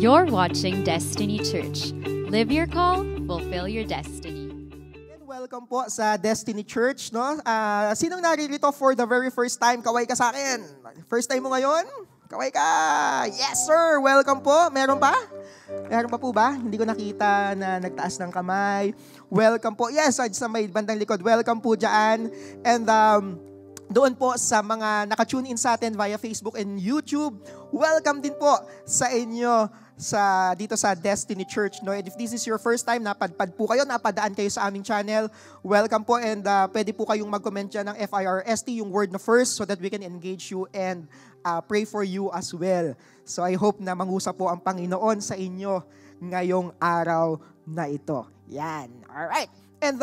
You're watching Destiny Church. Live your call, fulfill your destiny. And welcome po sa Destiny Church, no? Sinong naririto for the very first time? Kaway ka sa akin. First time mo ngayon? Kaway ka. Yes, sir. Welcome po. Meron pa? Meron pa po ba? Hindi ko nakita na nagtaas ng kamay. Welcome po. Yes, sa may bandang likod. Welcome po dyan. And doon po sa mga naka-tune in sa atin via Facebook and YouTube, welcome din po sa inyo dito sa Destiny Church. No? And if this is your first time, napadpad po kayo, napadaan kayo sa aming channel, welcome po and pwede po kayong mag-comment dyan ng FIRST, yung word na first, so that we can engage you and pray for you as well. So I hope na mangusap po ang Panginoon sa inyo ngayong araw na ito. Yan. Alright. And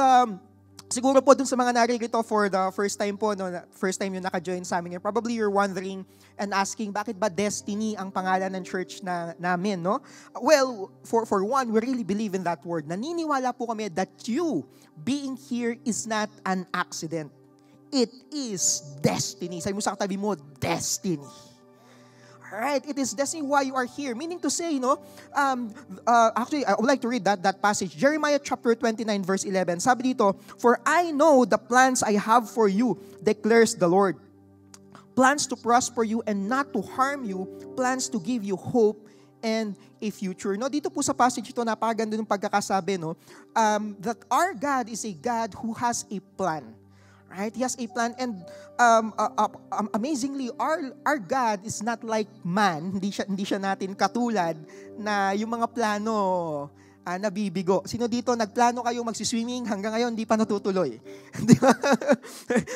siguro po dun sa mga naririto for the first time po, no, first time yung naka-join sa amin, probably you're wondering and asking, bakit ba Destiny ang pangalan ng church namin, no? Well, for one, we really believe in that word. Naniniwala po kami that you being here is not an accident. It is destiny. Sabi mo sa katabi mo, destiny. Alright, it is destiny why you are here. Meaning to say, no, actually, I would like to read that passage. Jeremiah chapter 29, verse 11. Sabi dito, "For I know the plans I have for you, declares the Lord. Plans to prosper you and not to harm you, plans to give you hope and a future." No, dito po sa passage ito, napakaganda ng pagkakasabi, no, that our God is a God who has a plan. Right? He has a plan and amazingly, our God is not like man. Hindi siya natin katulad na yung mga plano nabibigo. Sino dito nagplano kayo magsiswimming hanggang ngayon hindi pa natutuloy?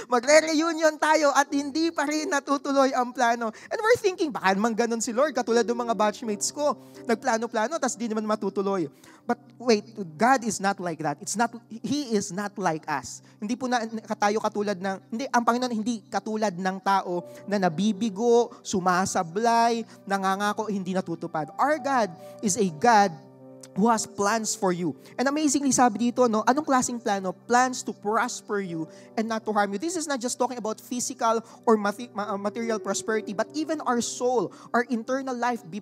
Magre-reunion tayo at hindi pa rin natutuloy ang plano. And we're thinking, baka naman ganun si Lord, katulad ng mga batchmates ko. Nagplano-plano, tas di naman matutuloy. But wait, God is not like that. He is not like us. Hindi po na tayo katulad ang Panginoon hindi katulad ng tao na nabibigo, sumasablay, nangangako, hindi natutupad. Our God is a God who has plans for you. And amazingly, sabi dito, no, anong klaseng plano? Plans to prosper you and not to harm you. This is not just talking about physical or material prosperity, but even our soul, our internal life be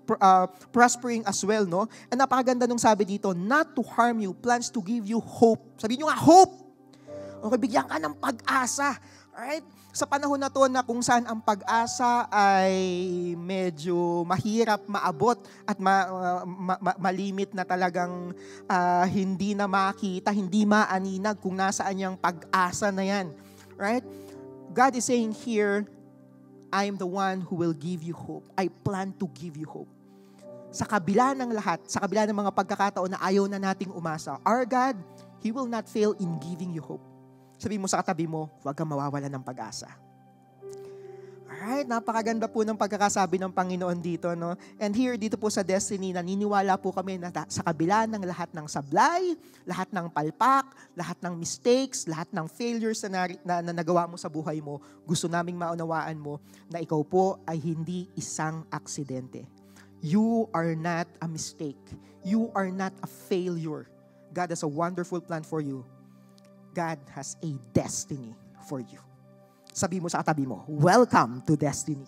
prospering as well, no? And napakaganda nung sabi dito, not to harm you, plans to give you hope. Sabi nyo nga, hope! Okay, bigyan ka ng pag-asa. Alright? Sa panahon na to na kung saan ang pag-asa ay medyo mahirap maabot at malimit na talagang hindi na makita, hindi maaninag kung nasaan yung pag-asa na yan. Right? God is saying here, I am the one who will give you hope. I plan to give you hope. Sa kabila ng lahat, sa kabila ng mga pagkakataon na ayaw na nating umasa, our God, He will not fail in giving you hope. Sabi mo sa katabi mo, huwag kang mawawalan ng pag-asa. Alright, napakaganda po ng pagkakasabi ng Panginoon dito, no? And here, dito po sa Destiny, naniniwala po kami na sa kabila ng lahat ng sablay, lahat ng palpak, lahat ng mistakes, lahat ng failures na nagawa mo sa buhay mo, gusto naming maunawaan mo na ikaw po ay hindi isang aksidente. You are not a mistake. You are not a failure. God has a wonderful plan for you. God has a destiny for you. Sabi mo sa katabi mo, welcome to Destiny.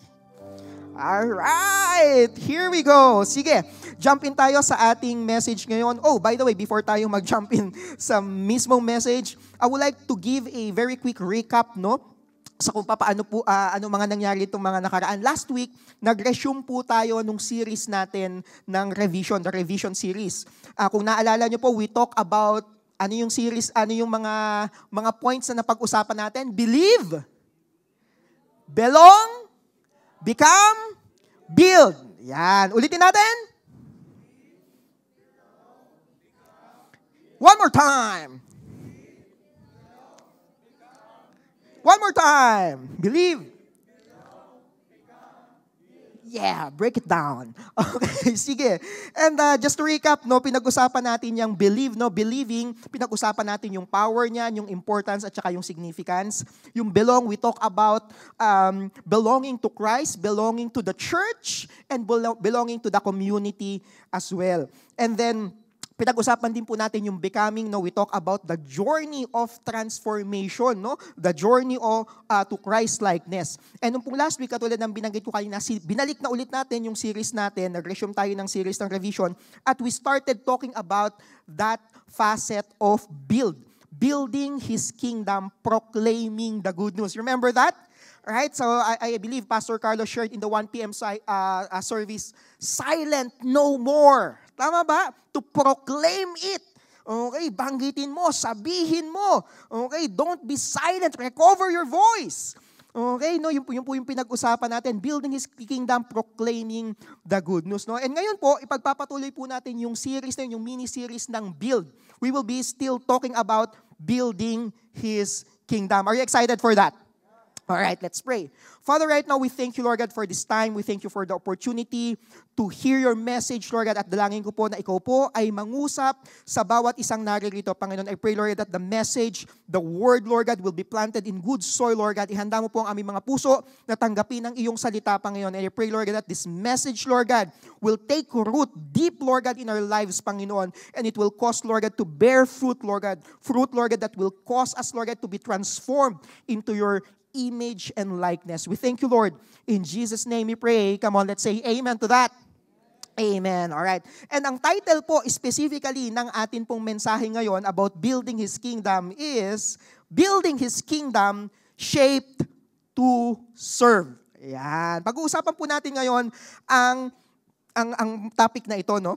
Alright, here we go. Sige, jump in tayo sa ating message ngayon. Oh, by the way, before tayo mag-jump in sa mismong message, I would like to give a very quick recap, no? Sa kung paano po, ano mga nangyari itong mga nakaraan. Last week, nag-resume po tayo nung series natin ng revision, the revision series. Kung naalala nyo po, we talk about ano yung series, ano yung mga points na napag-usapan natin? Believe, belong, become, build. Yan. Ulitin natin. One more time. One more time. Believe. Yeah, break it down. Okay, sige. And just to recap, no, pinag-usapan natin yung believe, no, believing, pinag-usapan natin yung power niya, yung importance at saka yung significance. Yung belong, we talk about belonging to Christ, belonging to the church, and belonging to the community as well. And then pinag-usapan din po natin yung becoming, no? We talk about the journey of transformation, no? The journey to Christ-likeness. And nung pong last week, katulad ng binanggit ko kanina, binalik na ulit natin yung series natin, nag-resume tayo ng series ng revision, at we started talking about that facet of building His kingdom, proclaiming the good news. Remember that? Right? So I believe Pastor Carlos shared in the 1 p.m. service, silent no more. Tama ba? To proclaim it. Okay, banggitin mo, sabihin mo. Okay, don't be silent, recover your voice. Okay, no, yun po yung pinag-usapan natin, building His kingdom, proclaiming the good news. No? And ngayon po, ipagpapatuloy po natin yung series na yun, yung mini-series ng Build. We will be still talking about building His kingdom. Are you excited for that? All right, let's pray. Father, right now, we thank you, Lord God, for this time. We thank you for the opportunity to hear your message, Lord God. At dalangin ko po na ikaw po ay mangusap sa bawat isang naririto, Panginoon. I pray, Lord God, that the message, the word, Lord God, will be planted in good soil, Lord God. Ihanda mo po ang aming mga puso na tanggapin ang iyong salita, Panginoon. And I pray, Lord God, that this message, Lord God, will take root deep, Lord God, in our lives, Panginoon. And it will cause, Lord God, to bear fruit, Lord God. Fruit, Lord God, that will cause us, Lord God, to be transformed into your image and likeness. We thank you, Lord. In Jesus' name we pray. Come on, let's say amen to that. Amen. All right. And ang title po specifically ng atin pong mensahe ngayon about building His kingdom is Building His Kingdom Shaped to Serve. Ayan. Pag-uusapan po natin ngayon ang topic na ito, no?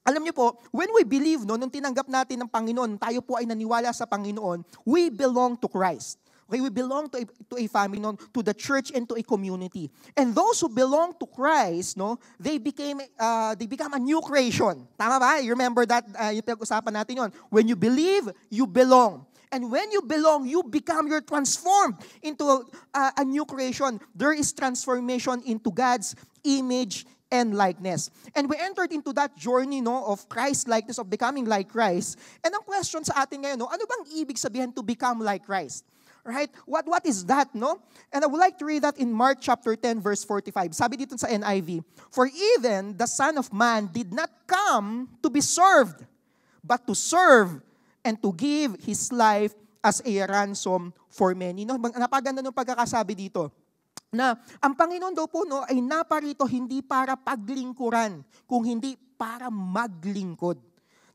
Alam niyo po, when we believe, no, nung tinanggap natin ng Panginoon, tayo po ay naniwala sa Panginoon, we belong to Christ. Okay, we belong to a family, no, to the church and to a community. And those who belong to Christ, no, they become a new creation. Tama ba? You remember that? Yung pag-usapan natin yon. When you believe, you belong. And when you belong, you're transformed into a new creation. There is transformation into God's image and likeness. And we entered into that journey, no, of Christ-likeness, of becoming like Christ. And ang question sa atin ngayon, no, ano bang ibig sabihin to become like Christ? Right? What is that, no? And I would like to read that in Mark chapter 10, verse 45. Sabi dito sa NIV, "For even the Son of Man did not come to be served, but to serve and to give His life as a ransom for many." No? Napaganda ng pagkakasabi dito na ang Panginoon daw po, no, ay naparito hindi para paglingkuran, kung hindi para maglingkod.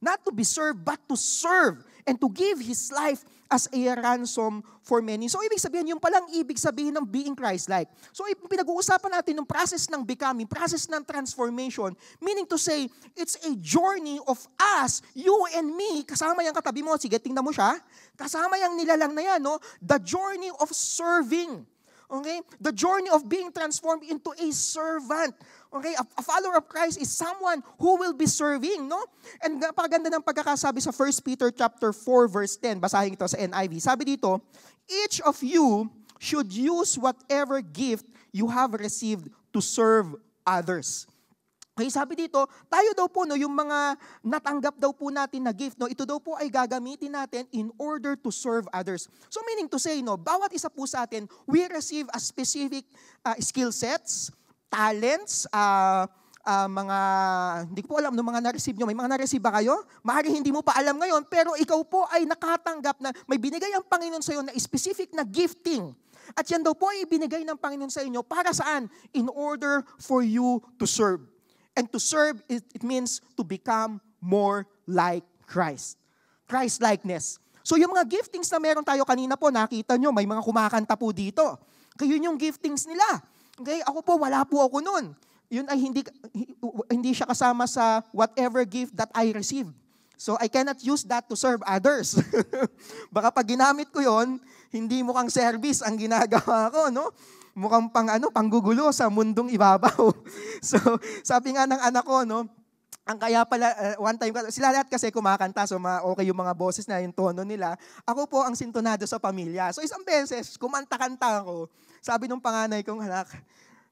Not to be served, but to serve and to give His life as a ransom for many. So, ibig sabihin, yung palang ibig sabihin ng being Christ-like. So, pinag-uusapan natin yung process ng becoming, process ng transformation, meaning to say, it's a journey of us, you and me, kasama yung katabi mo, sige, tingnan mo siya, kasama yung nilalang na yan, no? The journey of serving. Okay? The journey of being transformed into a servant. Okay? A follower of Christ is someone who will be serving, no? And napakaganda ng pagkakasabi sa 1 Peter chapter 4 verse 10. Basahin ito sa NIV. Sabi dito, "Each of you should use whatever gift you have received to serve others." Okay, sabi dito, tayo daw po, no, yung mga natanggap daw po natin na gift, no, ito daw po ay gagamitin natin in order to serve others. So meaning to say, no, bawat isa po sa atin, we receive a specific skill sets, talents, mga, hindi ko po alam, no, mga na-receive nyo. May mga na-receive ba kayo? Maaaring hindi mo pa alam ngayon, pero ikaw po ay nakatanggap na may binigay ang Panginoon sa iyo na specific na gifting. At yan daw po ay ibinigay ng Panginoon sa inyo para saan? In order for you to serve. And to serve, it means to become more like Christ. Christ-likeness. So yung mga giftings na meron tayo kanina po, nakita nyo, may mga kumakanta po dito. Kaya yun yung giftings nila. Okay? Ako po, wala po ako nun. Yun ay hindi siya kasama sa whatever gift that I received. So I cannot use that to serve others. Baka pag ginamit ko yon, hindi mukhang service ang ginagawa ko, no? Mukhang panggugulo sa mundong ibabaw. So, sabi nga ng anak ko, no, ang kaya pala, one time, sila lahat kasi kumakanta, so okay yung mga boses na yung tono nila. Ako po ang sintonado sa pamilya. So, isang beses, kumanta-kanta ako. Sabi nung panganay kong anak,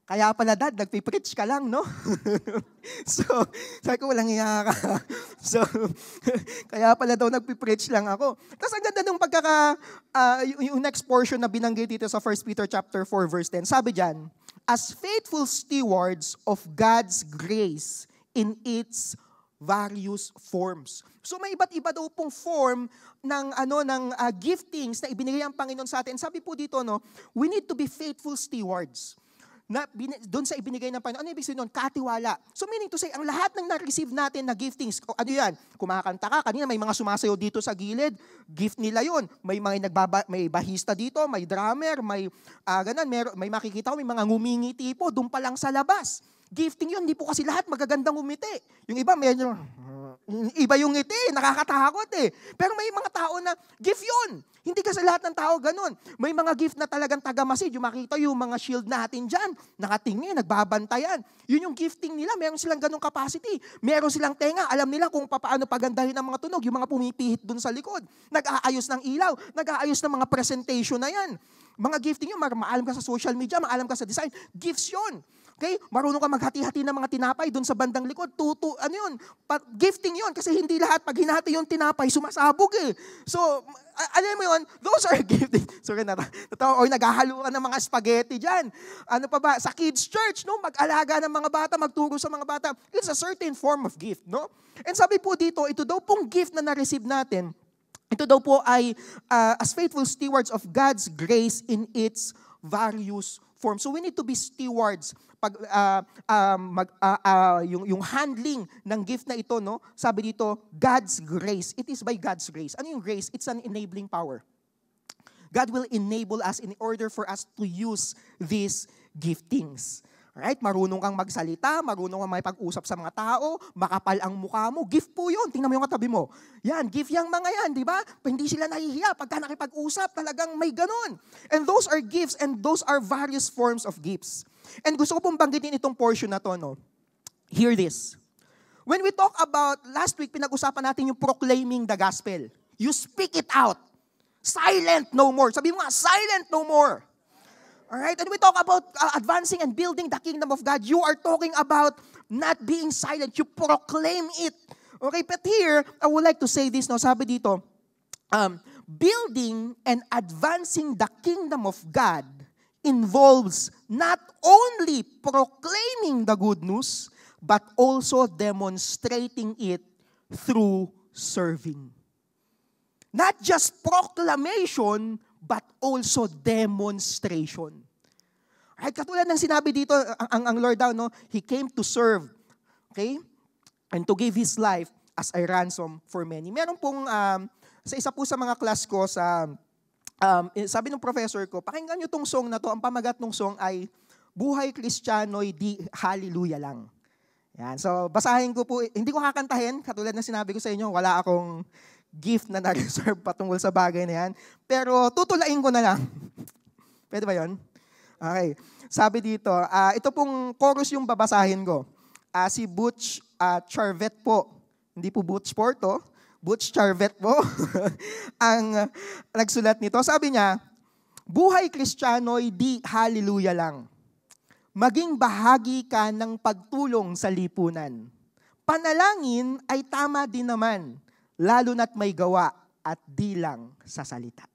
kaya pala dad, nagpipreach ka lang, no? So, sabi ko, walang iya ka. So, kaya pala daw nagpipreach lang ako. Tapos ang ganda nung yung next portion na binanggit dito sa 1 Peter chapter 4 verse 10. Sabi diyan, "As faithful stewards of God's grace in its various forms. So may iba't iba daw pong form ng giftings na ibinigay ang Panginoon sa atin. Sabi po dito, no, we need to be faithful stewards. Doon sa ibinigay ng Panginoon. Ano ibig sabihin nun? Katiwala. So meaning to say, ang lahat ng na-receive natin na giftings, ano yan? Kumakanta ka, kanina may mga sumasayaw dito sa gilid, gift nila yun. May mga may bahista dito, may drummer, may may makikita ko, may mga ngumingiti po, doon pa lang sa labas. Gifting yun, hindi po kasi lahat magagandang umiti. Yung iba, medyo, iba yung ngiti, nakakatakot eh. Pero may mga tao na, gift yun. Hindi kasi lahat ng tao ganun. May mga gift na talagang taga-masid. Yung makita yung mga shield natin dyan, nakatingin, nagbabantayan. Yun yung gifting nila, meron silang ganung capacity. Meron silang tenga, alam nila kung paano pagandahin ang mga tunog. Yung mga pumipihit dun sa likod. Nag-aayos ng ilaw, nag-aayos ng mga presentation na yan. Mga gifting yun, maalam ka sa social media, maalam ka sa design. Gifts yun. Okay? Marunong ka maghati-hati ng mga tinapay doon sa bandang likod. Gifting yon kasi hindi lahat pag hinati yung tinapay, sumasabog eh. So, alam mo yun, those are gifting. Sorry na, or naghahaluan ng mga spaghetti dyan. Ano pa ba? Sa kids church, no? Mag-alaga ng mga bata, magturo sa mga bata. It's a certain form of gift, no? And sabi po dito, ito daw pong gift na na-receive natin, ito daw po ay as faithful stewards of God's grace in its various forms. So we need to be stewards. Yung handling ng gift na ito, no? Sabi dito, God's grace. It is by God's grace. Ano yung grace? It's an enabling power. God will enable us in order for us to use these giftings. Alright? Marunong kang magsalita, marunong kang makipag-usap sa mga tao, makapal ang mukha mo. Gift po yun. Tingnan mo yung katabi mo. Yan, gift yung mga yan, di ba? Hindi sila nahihiya. Pagka nakipag-usap, talagang may ganun. And those are gifts and those are various forms of gifts. And gusto ko pong banggitin itong portion na to, no? Hear this. When we talk about, last week, pinag-usapan natin yung proclaiming the gospel. You speak it out. Silent no more. Sabi mo nga, silent no more. Alright? And we talk about advancing and building the kingdom of God. You are talking about not being silent. You proclaim it. Okay? But here, I would like to say this, no? Sabi dito, building and advancing the kingdom of God involves not only proclaiming the good news, but also demonstrating it through serving. Not just proclamation, but also demonstration. Right? Katulad ng sinabi dito, ang Lord daw, no? He came to serve, okay? And to give His life as a ransom for many. Meron pong, sa isa po sa mga class ko, sabi ng professor ko, pakinggan nyo tong song na to, ang pamagat ng song ay, Buhay Kristiyano'y di hallelujah lang. Yan. So, basahin ko po, hindi ko kakantahin, katulad na sinabi ko sa inyo, wala akong gift na na-reserve patungkol sa bagay na yan. Pero tutulain ko na lang. Pwede ba yun? Okay. Sabi dito, ito pong chorus yung babasahin ko. Si Butch Charvet po. Hindi po Butch Porto. Butch Charvet po. ang nagsulat nito. Sabi niya, buhay Kristiyano'y di hallelujah lang. Maging bahagi ka ng pagtulong sa lipunan. Panalangin ay tama din naman. Lalo na't may gawa at di lang sa salita.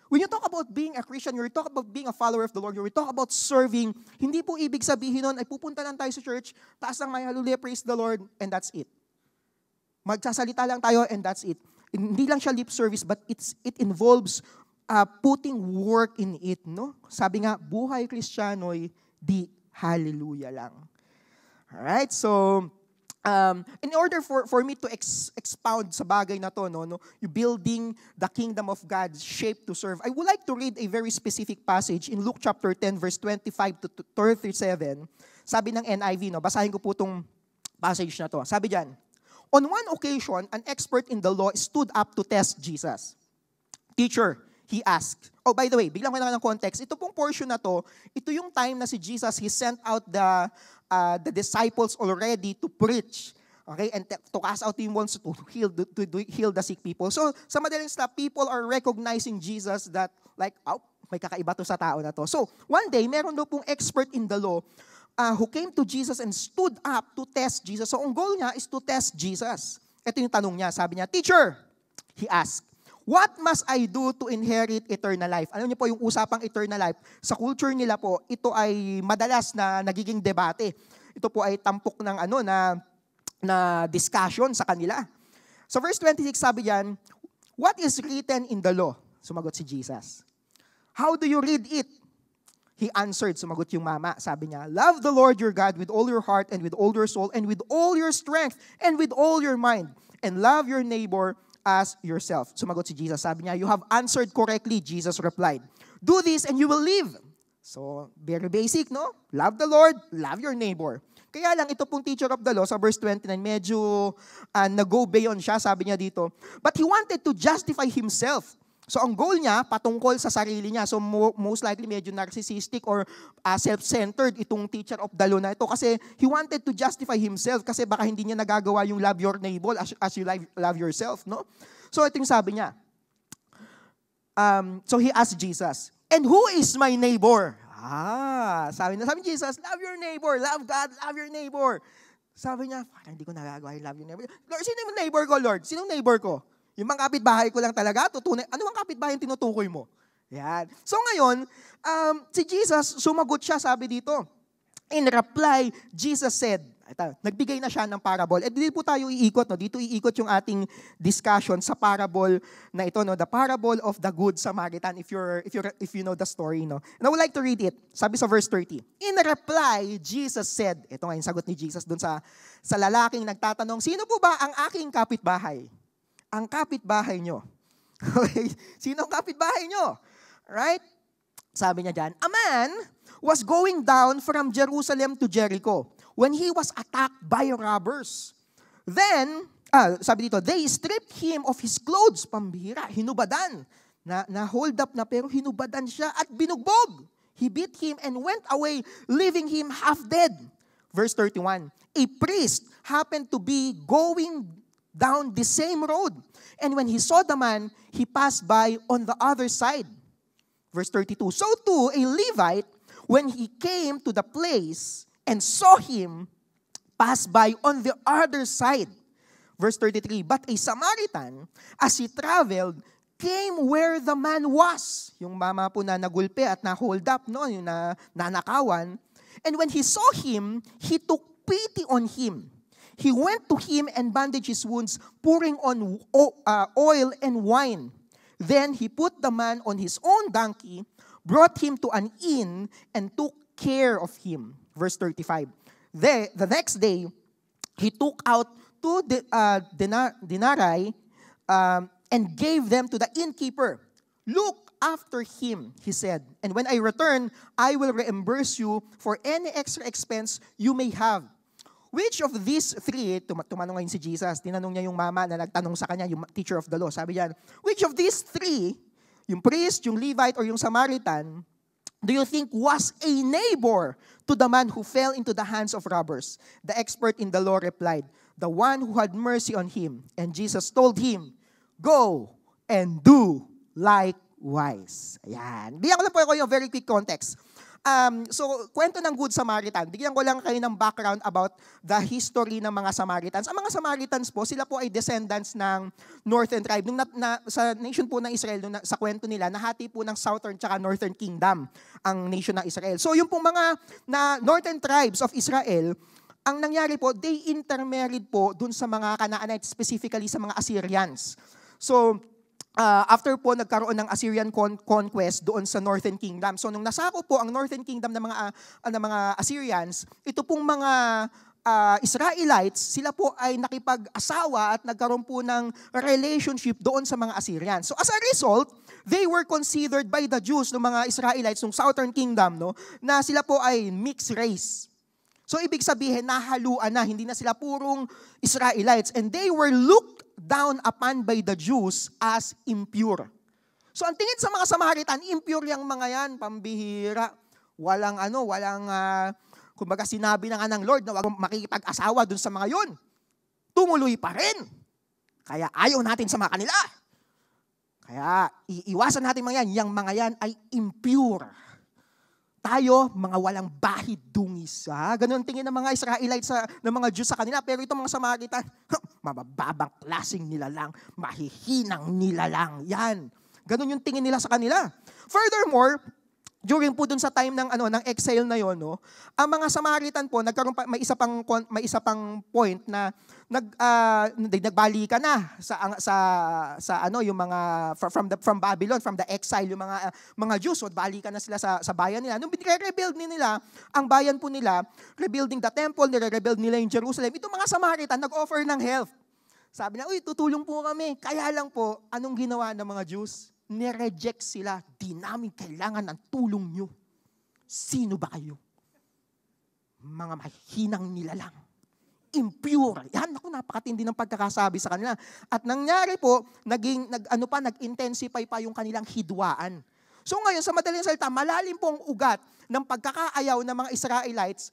When you talk about being a Christian, you talk about being a follower of the Lord, you talk about serving, hindi po ibig sabihin nun ay pupunta lang tayo sa church, taas ng may hallelujah, praise the Lord, and that's it. Magsasalita lang tayo and that's it. Hindi lang siya lip service, but it involves putting work in it. No? Sabi nga, buhay Kristiyano'y di hallelujah lang. Alright, so in order for me to expound sa bagay na to, no, you building the kingdom of God shaped to serve, I would like to read a very specific passage in Luke chapter 10, verse 25 to 37. Sabi ng NIV, no, basahin ko po itong passage na to. Sabi dyan, on one occasion, an expert in the law stood up to test Jesus. Teacher, he asked. Oh, by the way, biglang ko na ng context. Ito pong portion na to, ito yung time na si Jesus, he sent out the disciples already to preach, okay, and to cast out demons, to heal the sick people. So, sa madaling stop, people are recognizing Jesus that, like, oh, may kakaiba to sa tao na to. So, one day, meron daw pong expert in the law who came to Jesus and stood up to test Jesus. So, ang goal niya is to test Jesus. Ito yung tanong niya. Sabi niya, Teacher, he asked, what must I do to inherit eternal life? Alam niyo po, yung usapang eternal life, sa culture nila po, ito ay madalas na nagiging debate. Ito po ay tampok ng na discussion sa kanila. So verse 26 sabi diyan, what is written in the law? Sumagot si Jesus. How do you read it? He answered, sumagot yung mama, sabi niya, love the Lord your God with all your heart and with all your soul and with all your strength and with all your mind, and love your neighbor as yourself. Sumagot si Jesus, sabi niya, you have answered correctly, Jesus replied. Do this and you will live. So, very basic, no? Love the Lord, love your neighbor. Kaya lang, ito pong teacher of the law, sa verse 29, medyo nag-go beyond siya, sabi niya dito. But he wanted to justify himself. So, ang goal niya, patungkol sa sarili niya. So, most likely, medyo narcissistic or self-centered itong teacher of the law na ito. Kasi he wanted to justify himself kasi baka hindi niya nagagawa yung love your neighbor as you love yourself, no? So, ito yung sabi niya. So, he asked Jesus, and who is my neighbor? Sabi Jesus, love your neighbor, love God, love your neighbor. Sabi niya, parang hindi ko nagagawa yung love your neighbor. Lord, sino yung neighbor ko, Lord? Sinong neighbor ko? Yung mga kapitbahay ko lang talaga, tutunay. Ano ang kapitbahay yung tinutukoy mo? Yan. So ngayon, si Jesus, sumagot siya, sabi dito. In reply, Jesus said, nagbigay na siya ng parable. At dito po tayo iikot, no? Dito iikot yung ating discussion sa parable na ito, no? The parable of the Good Samaritan, if you know the story, no? And I would like to read it. Sabi sa verse 30. In reply, Jesus said, ito nga yung sagot ni Jesus dun sa lalaking nagtatanong, sino po ba ang aking kapitbahay? Ang kapitbahay nyo. Okay? Sino ang kapitbahay nyo? Right? Sabi niya dyan, a man was going down from Jerusalem to Jericho when he was attacked by robbers. Then, sabi dito, they stripped him of his clothes, pambihira, hinubadan. Na-hold up na pero hinubadan siya at binugbog. He beat him and went away, leaving him half dead. Verse 31, a priest happened to be going down the same road. And when he saw the man, he passed by on the other side. Verse 32, so too a Levite, when he came to the place and saw him, passed by on the other side. Verse 33, but a Samaritan, as he traveled, came where the man was. Yung mama po na nagulpe at na-hold up, no? Yung nanakawan. And when he saw him, he took pity on him. He went to him and bandaged his wounds, pouring on oil and wine. Then he put the man on his own donkey, brought him to an inn, and took care of him. Verse 35. The next day, he took out 2 denarii and gave them to the innkeeper. Look after him, he said, and when I return, I will reimburse you for any extra expense you may have. Which of these 3, tumanong ngayon si Jesus, tinanong niya yung mama na nagtanong sa kanya, yung teacher of the law, sabi niya, which of these 3, yung priest, yung Levite, or yung Samaritan, do you think was a neighbor to the man who fell into the hands of robbers? The expert in the law replied, the one who had mercy on him. And Jesus told him, go and do likewise. Ayan. Bigyan ko lang po ako yung very quick context. So, kwento ng Good Samaritan. Bigyan ko lang kayo ng background about the history ng mga Samaritans. Ang mga Samaritans po, sila po ay descendants ng Northern tribe. Sa nation po ng Israel, sa kwento nila, nahati po ng Southern tsaka Northern Kingdom ang nation ng Israel. So, yung pong mga Northern tribes of Israel, ang nangyari po, they intermarried po dun sa mga Canaanites, specifically sa mga Assyrians. So, after po nagkaroon ng Assyrian conquest doon sa Northern Kingdom. So nung nasako po ang Northern Kingdom ng mga Assyrians, ito pong mga Israelites, sila po ay nakipag-asawa at nagkaroon po ng relationship doon sa mga Assyrians. So as a result, they were considered by the Jews ng mga Israelites ng Southern Kingdom, no, na sila po ay mixed race. So ibig sabihin, nahaluan na, hindi na sila purong Israelites, and they were looked down upon by the Jews as impure. So ang tingin sa mga Samaritan, impure yung mga yan, pambihira. Walang kumbaga sinabi na nga ng Lord na wag makikipag-asawa dun sa mga yun. Tumuloy pa rin. Kaya ayaw natin sa mga kanila. Kaya iiwasan natin mga yan. Yang mga yan ay impure. Tayo, mga walang bahid dungis. Ganun tingin ng mga Israelites, ng mga Jews sa kanila. Pero itong mga Samaritan, mabababang klaseng nila lang, mahihinang nila lang. Yan. Ganun yung tingin nila sa kanila. Furthermore, during po dun sa time ng exile na yon, no, ang mga Samaritan po nagkaroon pa, may isa pang point na nagbalikan na sa yung mga from Babylon, from the exile, yung mga Jews, so balikan na sila sa bayan nila. Nung rebuild nila ang bayan po nila, rebuilding the temple, nire-rebuild nila yung Jerusalem. Itong mga Samaritan nag-offer ng help. Sabi na, uy, tutulong po kami. Kaya lang po, anong ginawa ng mga Jews? Nireject sila. Di namin kailangan ng tulong nyo. Sino ba kayo? Mga mahinang nilalang. Impure. Yan, napakatindi ng pagkakasabi sa kanila. At nangyari po, nag-intensify pa yung kanilang hidwaan. So ngayon, sa madaling salita, malalim po ang ugat ng pagkakaayaw ng mga Israelites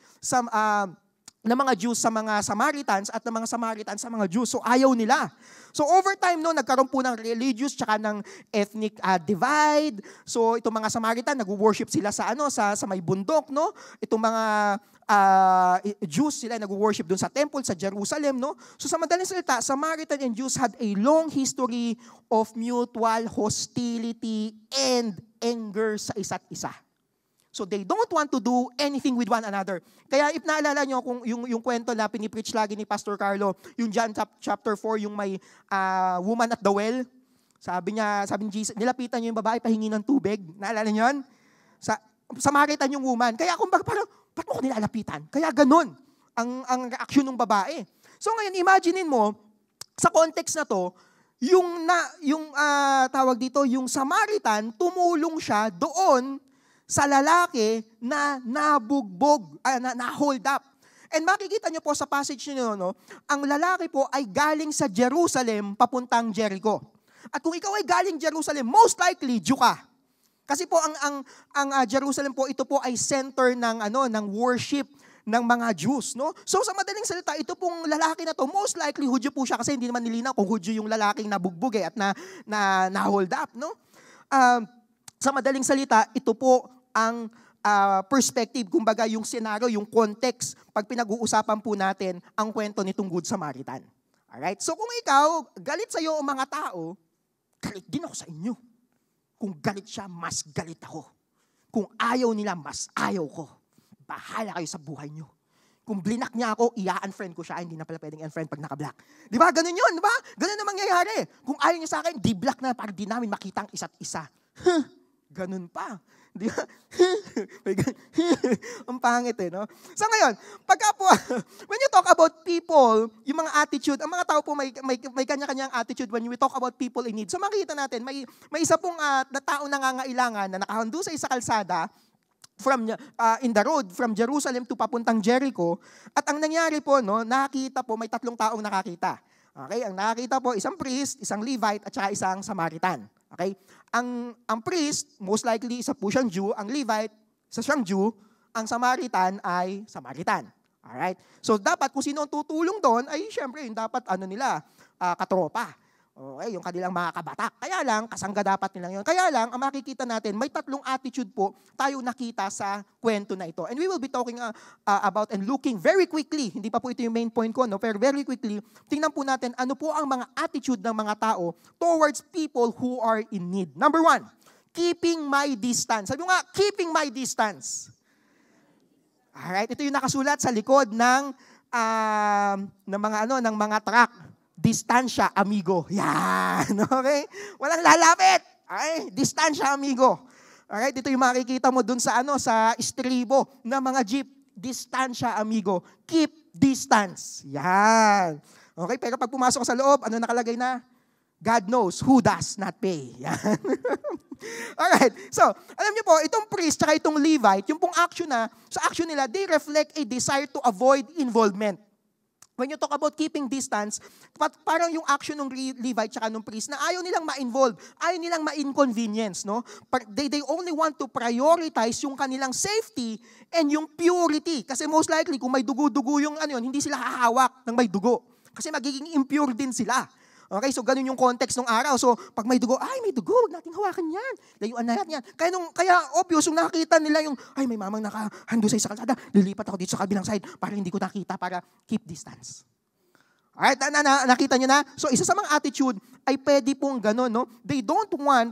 ng mga Jews sa mga Samaritans at ng mga Samaritans sa mga Jews. So ayaw nila. So over time, no, nagkaroon po ng religious tsaka ng ethnic divide. So itong mga Samaritan, nag-worship sila sa may bundok, no? Itong mga Jews, sila nag-worship doon sa temple sa Jerusalem, no? So sa madaling salita, Samaritan and Jews had a long history of mutual hostility and anger sa isa't isa. So they don't want to do anything with one another. Kaya if naalala nyo kung yung kwento na pinipreach lagi ni Pastor Carlo, yung John chapter 4, yung may woman at the well, sabi ni Jesus, nilapitan niyo yung babae, pahingi ng tubig. Naalala niyo yun? Samaritan yung woman. Kaya kumbaga parang, ba't mo ko nilalapitan? Kaya ganun ang reaksyon ng babae. So ngayon, imaginein mo, sa context na to, tawag dito, yung Samaritan, tumulong siya doon sa lalaki na nabugbog, na hold up. And makikita nyo po sa passage nyo, no, ang lalaki po ay galing sa Jerusalem papuntang Jericho. At kung ikaw ay galing Jerusalem, most likely, Jew ka. Kasi po ang Jerusalem po, ito po ay center ng worship ng mga Jews, no? So sa madaling salita, ito pong lalaki na to, most likely Hudyo po siya kasi hindi naman nilinaw kung Hudyo yung lalaking nabugbog at na hold up, no? Sa madaling salita, ito po ang perspective, kumbaga yung scenario, yung context, pag pinag-uusapan po natin ang kwento nitong Good Samaritan. Alright? So kung ikaw, galit sa'yo ang mga tao, galit din ako sa inyo. Kung galit siya, mas galit ako. Kung ayaw nila, mas ayaw ko. Bahala kayo sa buhay nyo. Kung blinak niya ako, i-unfriend ko siya. Hindi na pala pwedeng unfriend pag naka-block. Di ba? Ganun yun, di ba? Ganun na mangyayari. Kung ayaw niya sa akin, di-block na para di namin makita ang isa't isa. Ganun pa. Di ba? Ang pangit no? So ngayon, pagka po, when you talk about people, yung mga attitude, ang mga tao po may kanya-kanyang attitude when we talk about people in need. So makikita natin, may isa pong na tao nangangailangan na nakahando sa isa kalsada, in the road, from Jerusalem to papuntang Jericho. At ang nangyari po, no, nakita po, may 3 taong nakakita. Okay, ang nakakita po, isang priest, isang Levite, at saka isang Samaritan. Okay? Ang priest, most likely, isa po siyang Jew. Ang Levite, isa siyang Jew. Ang Samaritan ay Samaritan. Alright? So, dapat, kung sino ang tutulong doon, ay syempre, yung dapat, katropa. Okay, yung kanilang mga kabatak. Kaya lang, kasangga dapat nilang yun. Kaya lang, ang makikita natin, may 3 attitude po tayo nakita sa kwento na ito. And we will be talking about and looking very quickly, hindi pa po ito yung main point ko, no? Pero very quickly, tingnan po natin ano po ang mga attitude ng mga tao towards people who are in need. Number 1, keeping my distance. Sabi mo nga, keeping my distance. Alright, ito yung nakasulat sa likod ng mga truck. Distansya, amigo. Yan. Okay? Walang lalapit. Okay? Distansya, amigo. Alright? Ito yung makikita mo dun sa sa istribo ng mga jeep. Distansya, amigo. Keep distance. Yan. Okay? Pero pag pumasok sa loob, ano nakalagay na? God knows who does not pay. Yan. Alright. So, alam niyo po, itong priest tsaka itong Levite, yung pong action sa action nila, they reflect a desire to avoid involvement. When you talk about keeping distance, parang yung action ng Levite tsaka ng priest na ayaw nilang ma-involve, ayaw nilang ma-inconvenience, no? They only want to prioritize yung kanilang safety and yung purity. Kasi most likely, kung may dugo-dugo yung hindi sila hahawak ng may dugo. Kasi magiging impure din sila. Okay, so ganun yung context ng araw. So, pag may dugo, may dugo, huwag nating hawakan yan. Layuan na yan. Kaya obvious, yung nakita nila yung, may mamang nakahando sa isa kalsada, lilipat ako dito sa kabilang side para hindi ko nakita, para keep distance. Alright, nakita nyo na? So, isa sa mga attitude ay pwede pong ganun, no? They don't want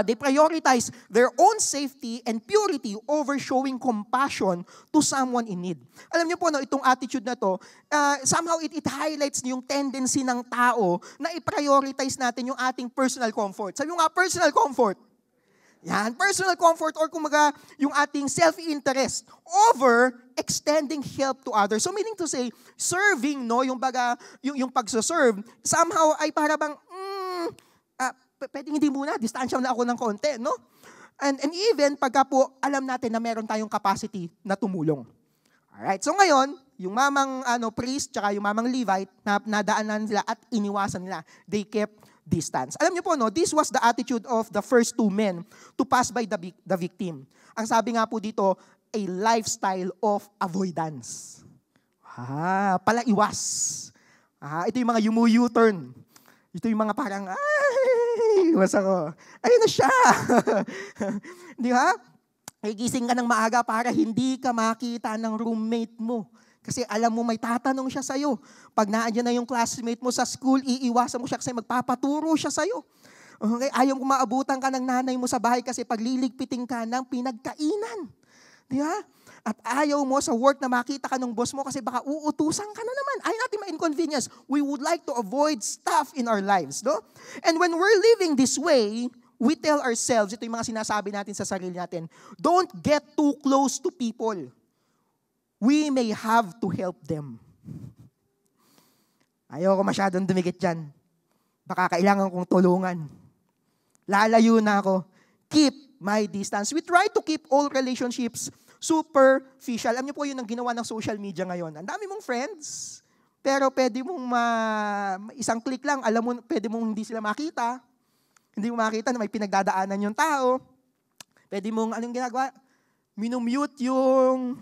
they prioritize their own safety and purity over showing compassion to someone in need. Alam niyo po, no, itong attitude na to, somehow it highlights yung tendency ng tao na i-prioritize natin yung ating personal comfort. Sabi mo nga, personal comfort. Yan, personal comfort or kumaga yung ating self-interest over extending help to others. So meaning to say, serving, no, yung pagsaserve, somehow ay para bang, pwedeng hindi muna, distansya na ako ng konti, no? And even pagka po alam natin na meron tayong capacity na tumulong. Alright, so ngayon, yung mamang priest tsaka yung mamang Levite, nadaanan nila at iniwasan nila. They kept distance. Alam niyo po, no, this was the attitude of the first two men to pass by the victim. Ang sabi nga po dito, a lifestyle of avoidance. Palaiwas. Ito yung mga U-turn. Ito yung mga parang, iwas ako. Ayun na siya. Di ba? Gising ka ng maaga para hindi ka makita ng roommate mo. Kasi alam mo may tatanong siya sa'yo. Pag naandyan na yung classmate mo sa school, iiwasan mo siya kasi magpapaturo siya sa'yo. Okay? Ayaw mo maabutan ka ng nanay mo sa bahay kasi pagliligpitin ka ng pinagkainan. Di ba? At ayaw mo sa work na makita ka ng boss mo kasi baka uutusan ka na naman. Ayaw natin ma-inconvenience. We would like to avoid stuff in our lives. No? And when we're living this way, we tell ourselves, ito yung mga sinasabi natin sa sarili natin, don't get too close to people. We may have to help them. Ayaw ko masyadong dumikit dyan. Baka kailangan kong tulungan. Lalayo na ako. Keep my distance. We try to keep all relationships superficial. Alam niyo po yun ang ginawa ng social media ngayon. Ang dami mong friends, pero pwede mong isang click lang, alam mo, pwede mong hindi sila makita. Hindi mo makita na may pinagdadaanan yung tao. Pwede mong, anong ginagawa? Minumute yung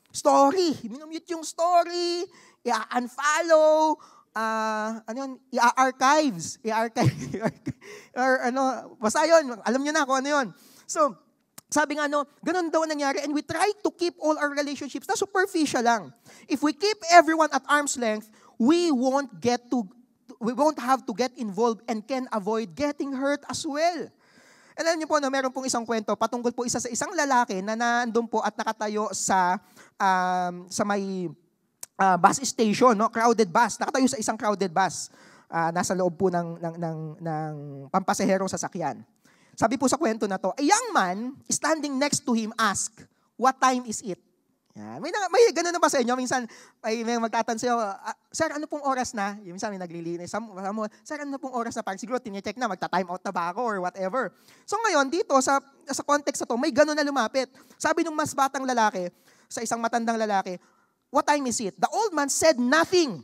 story. Minumute yung story, i-unfollow, i-archives. Or basta yun, alam nyo na kung ano yun. So, sabi nga, ganun daw nangyari, and we try to keep all our relationships na superficial lang. If we keep everyone at arm's length, we won't have to get involved and can avoid getting hurt as well. And alam niyo po, meron pong isang kwento patungkol po sa isang lalaki na nandun po at nakatayo sa may bus station, no? Crowded bus. Nakatayo sa isang crowded bus. Nasa loob po ng pampasaherong sasakyan. Sabi po sa kwento na to, a young man standing next to him asked, "What time is it?" Yan. May gano'n na ba sa inyo? Minsan, may magtatanong sa'yo, "Sir, ano pong oras na?" Yung minsan may naglilinis. "Sir, ano pong oras na?" Parang siguro, tine-check na, magta-time out na ba ako or whatever. So ngayon, dito, sa context na to, may gano'n na lumapit. Sabi nung mas batang lalaki, sa isang matandang lalaki, "What time is it?" The old man said nothing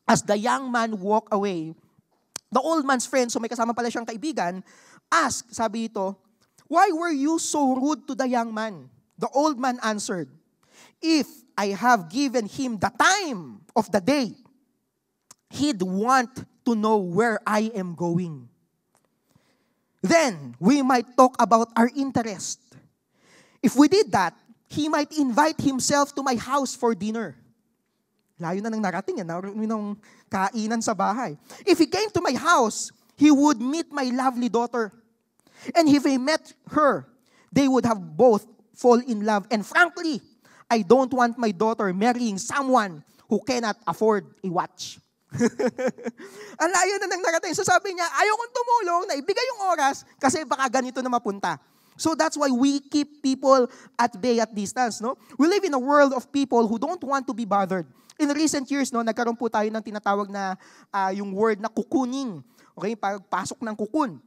as the young man walked away. The old man's friend, so may kasama pala siyang kaibigan, asked, sabi ito, "Why were you so rude to the young man?" The old man answered, "If I have given him the time of the day, he'd want to know where I am going. Then we might talk about our interest. If we did that, he might invite himself to my house for dinner." Layo na nang narating yan, ng kainan sa bahay. "If he came to my house, he would meet my lovely daughter. And if he met her, they would have both fall in love. And frankly, I don't want my daughter marrying someone who cannot afford a watch." Ang layo na nang narating. So sabi niya, ayaw kong tumulong na ibigay yung oras kasi baka ganito na mapunta. So that's why we keep people at bay, at distance. No? We live in a world of people who don't want to be bothered. In recent years, nagkaroon po tayo ng tinatawag na yung word na kukuning. Okay, pagpasok ng kukun.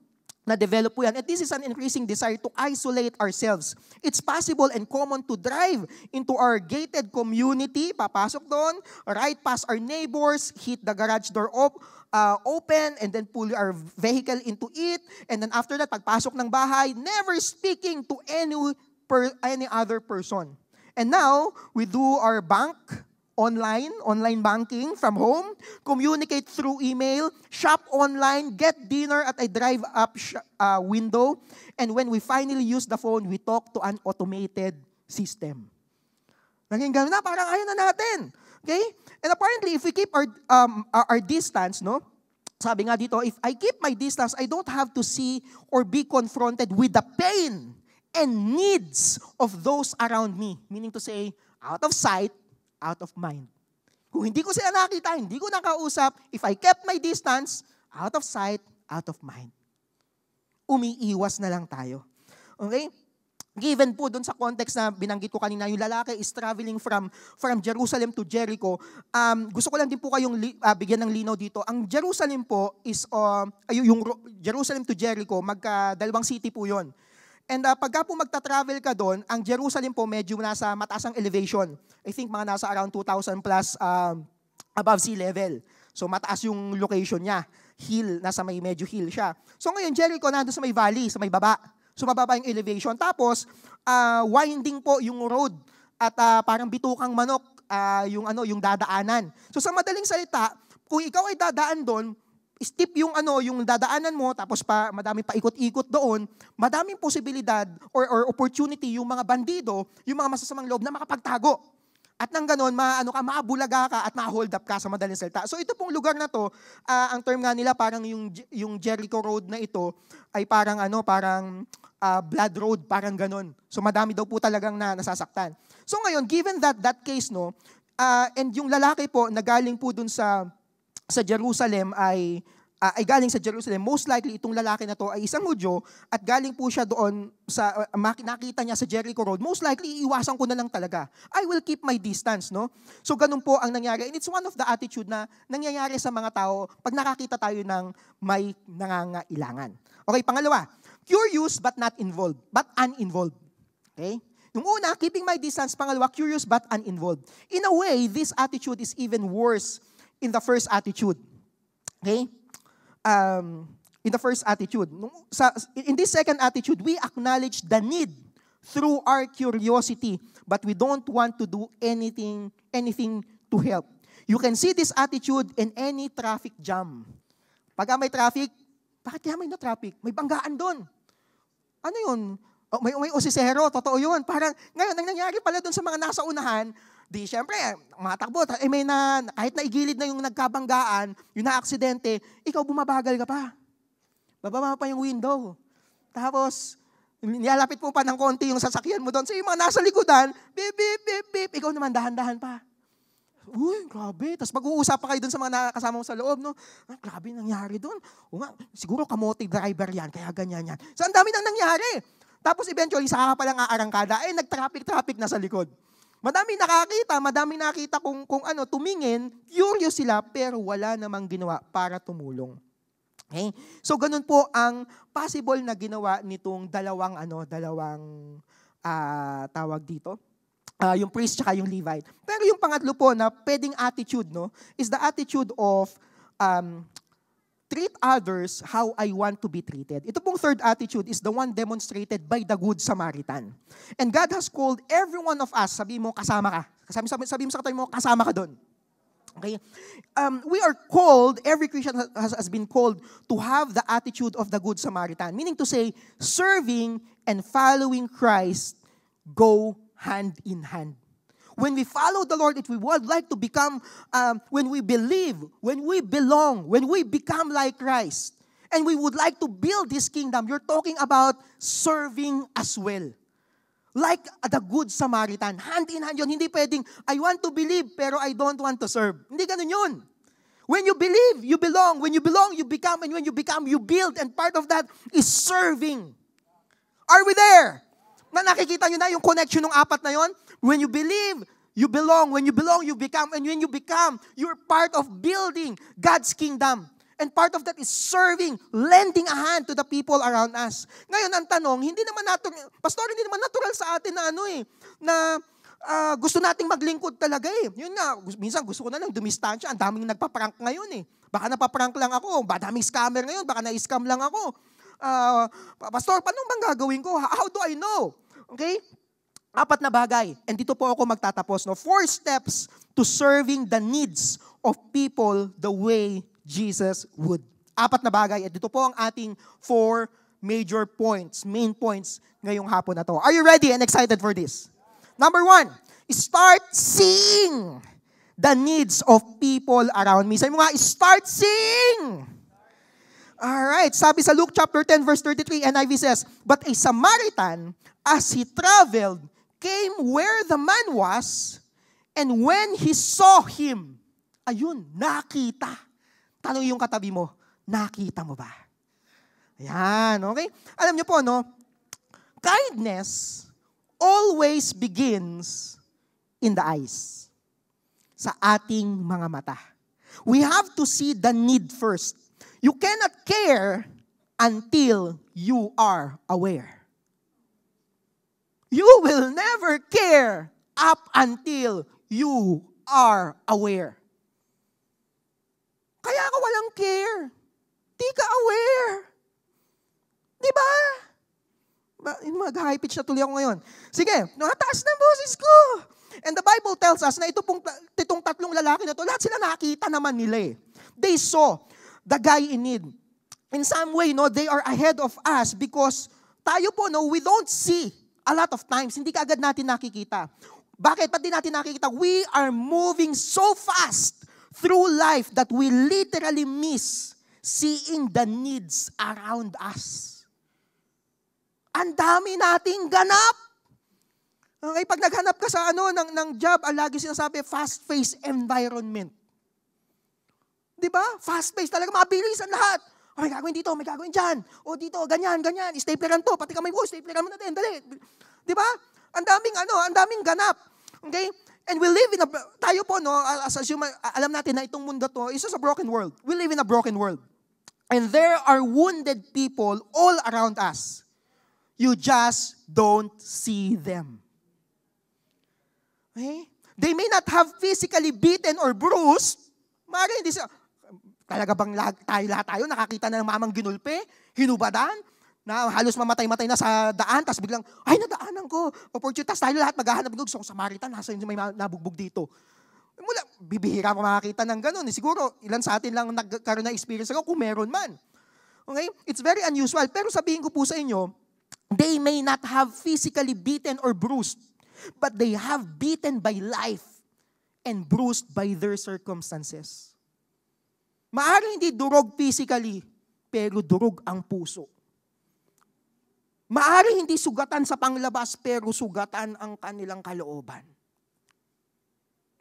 Na-develop po yan. And this is an increasing desire to isolate ourselves. It's possible and common to drive into our gated community, papasok doon, right past our neighbors, hit the garage door open, and then pull our vehicle into it. And then after that, pagpasok ng bahay, never speaking to any other person. And now, we do our online banking from home, communicate through email, shop online, get dinner at a drive-up window, and when we finally use the phone, we talk to an automated system. Naging gano'n na, parang ayaw na natin. Okay? And apparently, if we keep our distance, sabi nga dito, if I keep my distance, I don't have to see or be confronted with the pain and needs of those around me. Meaning to say, out of sight, out of mind. Kung hindi ko sila nakita, hindi ko nakausap, if I kept my distance, out of sight, out of mind. Umiiwas na lang tayo. Okay? Given po dun sa context na binanggit ko kanina, yung lalaki is traveling from Jerusalem to Jericho. Gusto ko lang din po kayong bigyan ng linaw dito. Ang Jerusalem po is, yung Jerusalem to Jericho, dalawang city po yon. And pagka po magta-travel ka doon, ang Jerusalem po medyo nasa mataas ang elevation. I think mga nasa around 2,000 plus above sea level. So mataas yung location niya. Hill, nasa may medyo hill siya. So ngayon, Jericho nandun sa may valley, sa may baba. So mababa yung elevation. Tapos, winding po yung road. At parang bitukang manok yung dadaanan. So sa madaling salita, kung ikaw ay dadaan doon, steep yung dadaanan mo, tapos madaming paikot-ikot doon, madaming posibilidad or opportunity yung mga bandido, yung mga masasamang loob na makapagtago. At nang ganon, maabulaga ka at ma-hold up ka sa madaling salita. So ito pong lugar na to, ang term nga nila parang yung Jericho Road na ito ay parang blood road, parang ganon. So madami daw po talagang nasasaktan. So ngayon, given that case, and yung lalaki po na galing po dun sa Jerusalem ay galing sa Jerusalem, most likely itong lalaki na to ay isang Hudyo at galing po siya doon nakita niya sa Jericho Road, most likely iiwasan ko na lang talaga. I will keep my distance, no? So ganun po ang nangyari. And it's one of the attitude na nangyayari sa mga tao pag nakakita tayo ng may nangangailangan. Okay, pangalawa, curious but not involved, but uninvolved. Okay? Yung una, keeping my distance. Pangalawa, curious but uninvolved. In a way, this attitude is even worse in the first attitude. Okay? In the first attitude. In this second attitude, we acknowledge the need through our curiosity, but we don't want to do anything to help. You can see this attitude in any traffic jam. Pag may traffic, bakit kaya may traffic? May banggaan doon. Ano yun? May osisero, totoo yun. Parang, ngayon, ang nangyari pala doon sa mga nasa unahan, di, syempre, matakbo, kahit naigilid na yung nagkabanggaan, yung na-aksidente, ikaw bumabagal ka pa. Bababa pa yung window. Tapos, nilalapit mo pa ng konti yung sasakyan mo doon. So, yung mga nasa likodan, beep, beep, beep, beep, ikaw naman, dahan-dahan pa. Uy, grabe. Tapos mag-uusap pa kayo doon sa mga nakakasama mo sa loob, no? Grabe nangyari doon. Siguro kamote driver yan, kaya ganyan yan. So, ang dami nang nangyari. Tapos, eventually, saka pa lang aarangkada, nag-traffic na sa likod. Madami nakita kung tumingin, curious sila, pero wala namang ginawa para tumulong. Okay? So, ganun po ang possible na ginawa nitong dalawang tawag dito, yung priest tsaka yung Levite. Pero yung pangatlo po na pwedeng attitude, no, is the attitude of treat others how I want to be treated. Ito pong third attitude is the one demonstrated by the Good Samaritan. And God has called every one of us, sabi mo, kasama ka. Sabi mo sa katabi mo, kasama ka doon. Okay? We are called, every Christian has been called to have the attitude of the Good Samaritan. Meaning to say, serving and following Christ go hand in hand. When we follow the Lord, if we would like to become, when we believe, when we belong, when we become like Christ, and we would like to build His kingdom, you're talking about serving as well. Like the Good Samaritan. Hand in hand yun. Hindi pwedeng, I want to believe, pero I don't want to serve. Hindi ganun yun. When you believe, you belong. When you belong, you become. And when you become, you build. And part of that is serving. Are we there? Na nakikita nyo na yung connection ng apat na yon? When you believe, you belong. When you belong, you become. And when you become, you're part of building God's kingdom. And part of that is serving, lending a hand to the people around us. Ngayon, ang tanong, hindi naman natural sa atin na gusto nating maglingkod talaga eh. Yun nga, minsan gusto ko na lang dumistansya. Ang daming nagpa-prank ngayon eh. Baka napaprank lang ako. Daming scammer ngayon. Baka na-scam lang ako. Pastor, paano bang gagawin ko? How do I know? Okay? 4 na bagay. And dito po ako magtatapos. 4 steps to serving the needs of people the way Jesus would. 4 na bagay. At dito po ang ating 4 major points, main points ngayong hapon na to. Are you ready and excited for this? Number 1, start seeing the needs of people around me. Sabi mo nga, start seeing Alright, sabi sa Luke chapter 10 verse 33, NIV says, "But a Samaritan, as he traveled, came where the man was, and when he saw him," ayun, nakita. Tanong yung katabi mo, nakita mo ba? Ayan, okay? Alam niyo po, no? Kindness always begins in the eyes. Sa ating mga mata. We have to see the need first. You cannot care until you are aware. You will never care up until you are aware. Kaya ka walang care. Di ka aware. Di ba? Mag-high pitch na tuloy ako ngayon. Sige, nataas ng boses ko. And the Bible tells us na itong tatlong lalaki na to, lahat sila nakita naman nila eh. They saw the guy in need. In some way, no, they are ahead of us because tayo po, no, we don't see a lot of times. Hindi ka agad natin nakikita. Bakit? Ba't di natin nakikita? We are moving so fast through life that we literally miss seeing the needs around us. Ang dami nating ganap. Okay, pag naghanap ka sa ng job, lagi sinasabi, fast-paced environment. Di ba? Fast-paced talaga, mabilis ang lahat. Oh, may gagawin dito, may gagawin dyan. O dito, ganyan. Stapleran to, pati kamay mo, stapleran mo na din, dali. Di ba? Ang daming ganap. Okay? And we live in tayo po, no, as human, alam natin na itong mundo to, is just a broken world. We live in a broken world. And there are wounded people all around us. You just don't see them. Okay? They may not have physically beaten or bruised. Maaari hindi siya, talaga bang lahat tayo nakakita na ng mamang ginulpe, hinubadan, na halos mamatay-matay na sa daan, tapos biglang, ay, nadaanan ko. Opportunity, tapos tayo lahat maghahanap ng gusto. Samaritan, nasa may nabugbog dito. Mula, bibihira mo makakita ng ganun. Siguro, ilan sa atin lang nagkaroon na experience ako kung meron man. Okay? It's very unusual. Pero sabihin ko po sa inyo, they may not have physically beaten or bruised, but they have beaten by life and bruised by their circumstances. Maaari hindi durog physically, pero durog ang puso. Maaari hindi sugatan sa panglabas, pero sugatan ang kanilang kalooban.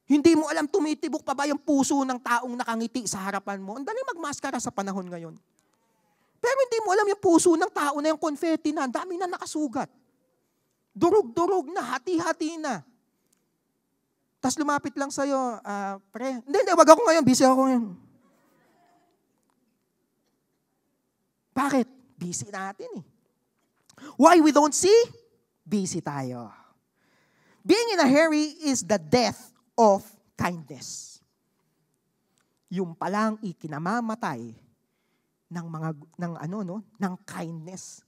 Hindi mo alam tumitibok pa ba yung puso ng taong nakangiti sa harapan mo. Ang dali magmaskara sa panahon ngayon. Pero hindi mo alam yung puso ng tao na yung confetti na, ang dami na nakasugat. Durog-durog na, hati-hati na. Tapos lumapit lang sa'yo, pre, hindi, wag ako ngayon, busy ako ngayon. Bakit? Busy natin eh. Why we don't see? Busy tayo. Being in a hurry is the death of kindness. Yung palang ikinamamatay ng kindness.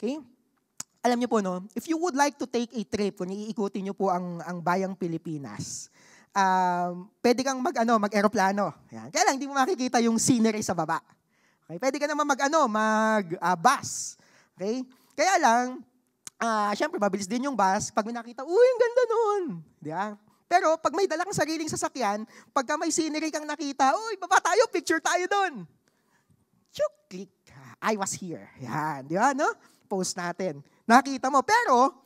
Okay? Alam niyo po, no, if you would like to take a trip, kung iikutin niyo po ang bayang Pilipinas, pwede kang mag-aeroplano. Yan. Kaya lang, hindi mo makikita yung scenery sa baba. Okay? Pwede ka naman mag-bus. Okay? Kaya lang, syempre, mabilis din yung bus. Pag may nakita, uy, ang ganda nun. Diba? Pero pag may dalang sariling sasakyan, pagka may scenery kang nakita, uy, baba tayo, picture tayo dun. Click. I was here. Yan. Di ba, no? Post natin. Nakita mo. Pero,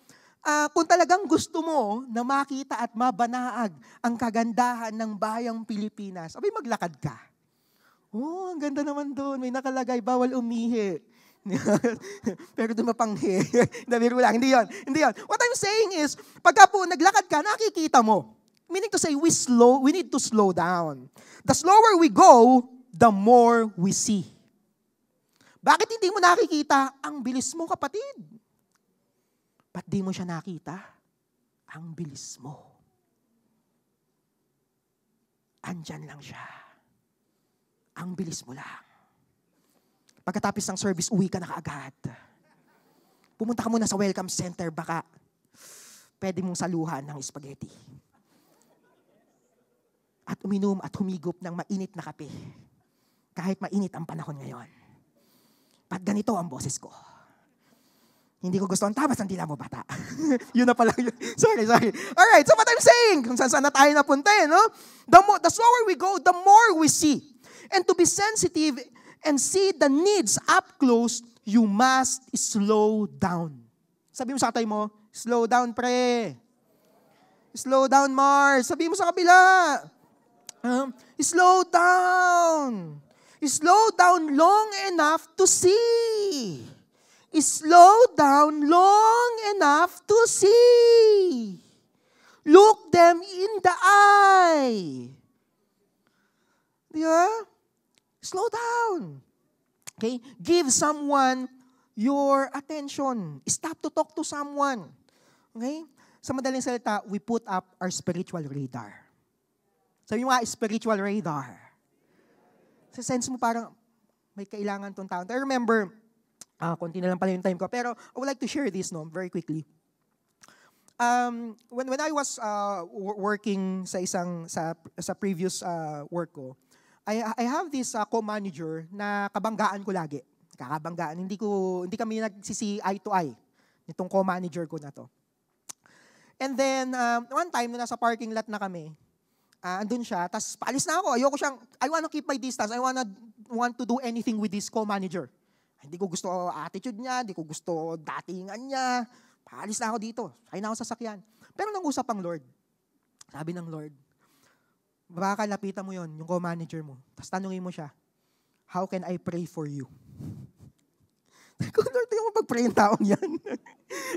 kung talagang gusto mo na makita at mabanaag ang kagandahan ng bayang Pilipinas, abay maglakad ka. Oh, ang ganda naman doon. May nakalagay, bawal umihi. Pero doon mapanghi. Hindi yun. What I'm saying is, pagka po naglakad ka, nakikita mo. Meaning to say, we need to slow down. The slower we go, the more we see. Bakit hindi mo nakikita? Ang bilis mo, kapatid. Ba't di mo siya nakita? Ang bilis mo. Andyan lang siya. Ang bilis mo lang. Pagkatapos ng service, uwi ka na kaagad. Pumunta ka muna sa welcome center, baka pwede mong saluhan ng spaghetti. At uminom at humigop ng mainit na kape. Kahit mainit ang panahon ngayon. Pag ganito ang boses ko. Hindi ko gusto ang tabas ng dila mo, bata. Yun na pala yun. Sorry. Alright, so what I'm saying, kung saan na tayo napunta, no? The slower we go, the more we see. And to be sensitive and see the needs up close, you must slow down. Sabi mo sa katay mo, slow down, pre. Slow down, Mars. Sabi mo sa kabila. Slow down. Slow down long enough to see. Slow down long enough to see. Look them in the eye. Yeah? Slow down. Okay? Give someone your attention. Stop to talk to someone. Okay? Sa madaling salita, we put up our spiritual radar. Sabi mo nga, spiritual radar. Sa sense mo parang may kailangan tong tao. I remember, konti na lang pala yung time ko, pero I would like to share this very quickly. When I was working sa previous work ko, I have this co-manager na kabanggaan ko lagi. Kakabanggaan. Hindi kami nagsisi eye to eye nitong co-manager ko na to. And then, one time, nasa parking lot na kami, andun siya, tapos paalis na ako. Ayoko siyang, I want to keep my distance. I want to do anything with this co-manager. Hindi ko gusto attitude niya, hindi ko gusto datingan niya. Paalis na ako dito. Sakay na ako sa sakyan. Pero nang-usap ang Lord. Sabi ng Lord, baka lapitan mo yon yung co-manager mo. Tapos tanungin mo siya, how can I pray for you? Kung Lord, tingnan mo pag-pray yung taong yan.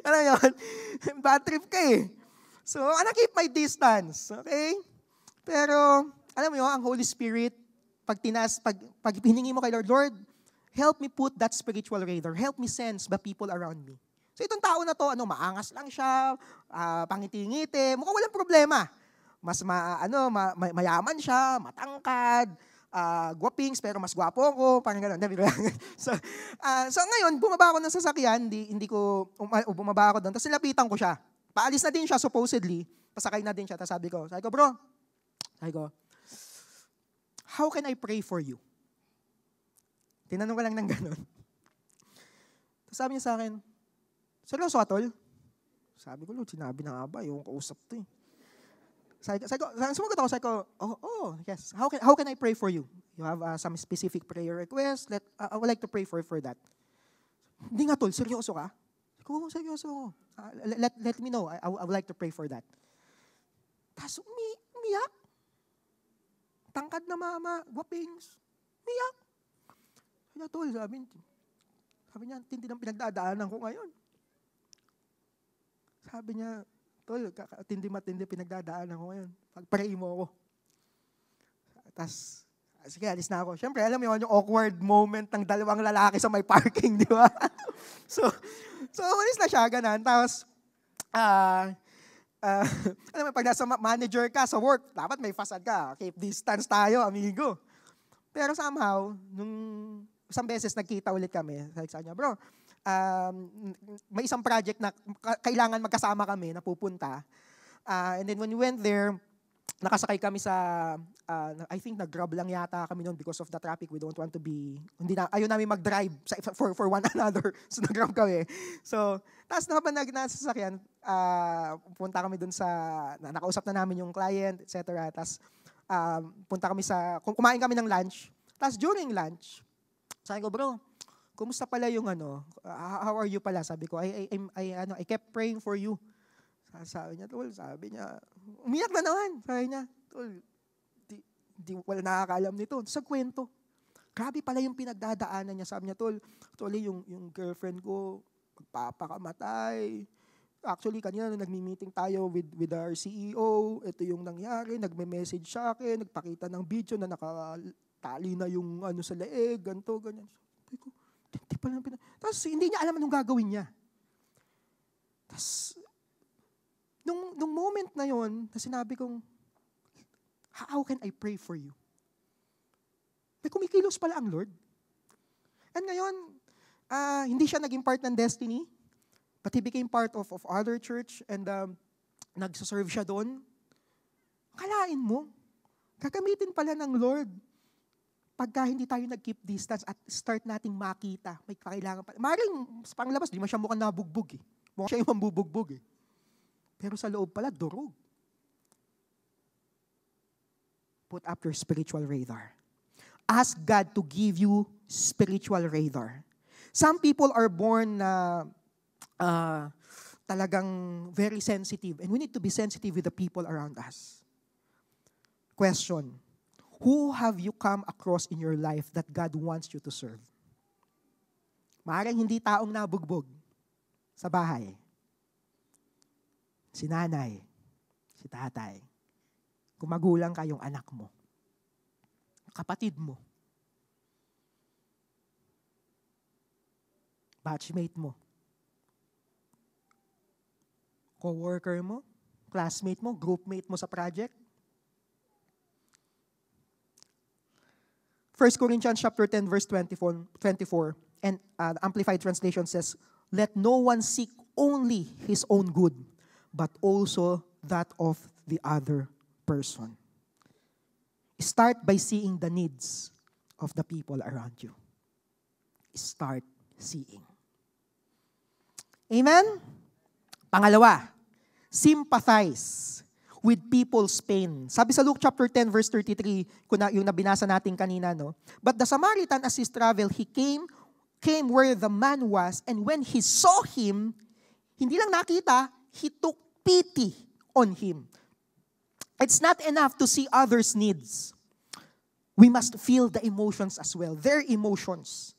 Ano yun? Bad trip ka eh. So, keep my distance. Okay? Pero, alam mo yun, ang Holy Spirit, pag hiningi mo kay Lord, Lord, help me put that spiritual radar. Help me sense the people around me. So, itong tao na to, maangas lang siya, pangiti-ngiti, mukhang walang problema. Mas mayaman siya, matangkad, guwapings, pero mas gwapo ako, parang gano'n. So ngayon, bumaba ako ng sasakyan, bumaba ako doon, tapos nilapitan ko siya. Paalis na din siya, supposedly, pasakay na din siya, tapos sabi ko, bro, how can I pray for you? Tinanong ko lang ng gano'n. Tapos sabi niya sa akin, seryoso ka, tol? Sabi ko, Lord, sinabi na nga ba, yung kausap to eh. Sumagot ako, yes. How can I pray for you? You have some specific prayer request? I would like to pray for that. Hindi nga tol, seryoso ka? Seryoso ako. Let me know. I would like to pray for that. Tapos umiyak. Tangkad na mama, guwapings. Umiyak. Tol, sabi niya, tindi ng pinagdadaanan ko ngayon. Sabi niya, tol, tindi-matindi pinagdadaanan ko ngayon. Pag-pray mo ako. Tapos, sige, alis na ako. Siyempre, alam mo yun, yung awkward moment ng dalawang lalaki sa may parking, di ba? So, alis na siya, ganun. Tapos, alam mo, pag nasa manager ka sa work, dapat may facade ka. Keep distance tayo, amigo. Pero somehow, nung isang beses nagkita ulit kami, sabi niya, bro, may isang project na kailangan magkasama kami na pupunta. And then when we went there, nakasakay kami sa, I think nag-grab lang yata kami noon because of the traffic. We don't want to be, ayaw namin mag-drive for one another. So nag-grab kami. So, tapos naman nasasakyan, punta kami dun sa, nakausap na namin yung client, etc. Tapos punta kami kumain kami ng lunch. Tapos during lunch, sabi ko, bro, kumusta pala yung how are you pala? Sabi ko, I kept praying for you. Sabi niya, tol, umiyak na naman. Sabi niya, tol, wala nakakaalam nito. Sa kwento, grabe pala yung pinagdadaanan niya. Sabi niya, tol, yung girlfriend ko, magpapakamatay. Actually, kanina nagmi-meeting tayo with our CEO. Ito yung nangyari, nagme-message sa akin, nagpakita ng video na nakatali na yung sa leeg, ganito, ganyan. Sabi ko, tapos hindi niya alam anong gagawin niya. Tapos, nung moment na yon, sinabi kong, how can I pray for you? May kumikilos pala ang Lord. And ngayon, hindi siya naging part ng Destiny, but he became part of other church and nagsaserve siya doon. Kalain mo, gagamitin pala ng Lord pagka hindi tayo nag-keep distance at start nating makita, may kailangan pa. Maring sa panglabas, di man siya mukhang nabugbog eh. Mukhang siya yung mambubugbog eh. Pero sa loob pala, durog. Put up your spiritual radar. Ask God to give you spiritual radar. Some people are born na talagang very sensitive, and we need to be sensitive with the people around us. Question, who have you come across in your life that God wants you to serve? Maaaring hindi taong nabugbog sa bahay. Si nanay, si tatay. Kung magulang ka, yung anak mo. Kapatid mo. Batchmate mo. Co-worker mo. Classmate mo. Groupmate mo sa project. 1 Corinthians chapter 10 verse 24 and the Amplified Translation says, "Let no one seek only his own good, but also that of the other person." Start by seeing the needs of the people around you. Start seeing. Amen? Pangalawa, sympathize with people's pain. Sabi sa Luke chapter 10 verse 33, yung nabinasa natin kanina, no? But the Samaritan, as he traveled, he came where the man was, and when he saw him, hindi lang nakita, he took pity on him. It's not enough to see others' needs. We must feel the emotions as well, their emotions.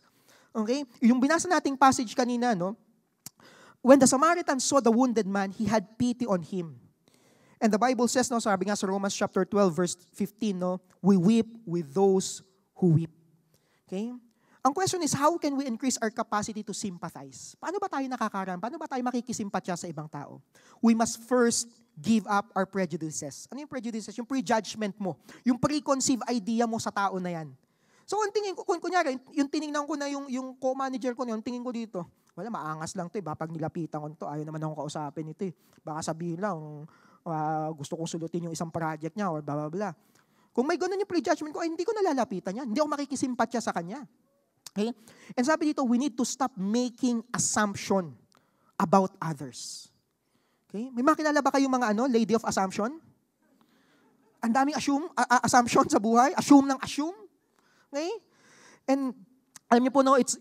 Okay? Yung binasa nating passage kanina, no? When the Samaritan saw the wounded man, he had pity on him. And the Bible says, no, sabi nga sa Romans chapter 12, verse 15, no, we weep with those who weep. Okay? Ang question is, how can we increase our capacity to sympathize? Paano ba tayo nakakaram? Paano ba tayo makikisimpatya sa ibang tao? We must first give up our prejudices. Ano yung prejudices? Yung prejudgment mo. Yung preconceived idea mo sa tao na yan. So, ang tingin ko, kunyari, yung tinignan ko na yung co-manager ko na yung tingin ko dito, wala, maangas lang to eh. Pag nilapitan ko to, ayaw naman akong kausapin ito eh. Baka sabihin lang, gusto kong sulutin yung isang project niya or blah, blah, blah. Kung may ganun yung prejudgment ko, ay hindi ko nalalapitan yan. Hindi ako makikisimpatya sa kanya. Okay? And sabi dito, we need to stop making assumption about others. Okay? May makilala ba kayong mga lady of assumption? Ang daming assumption sa buhay. Assume ng assume. Okay? And alam niyo po, no, it's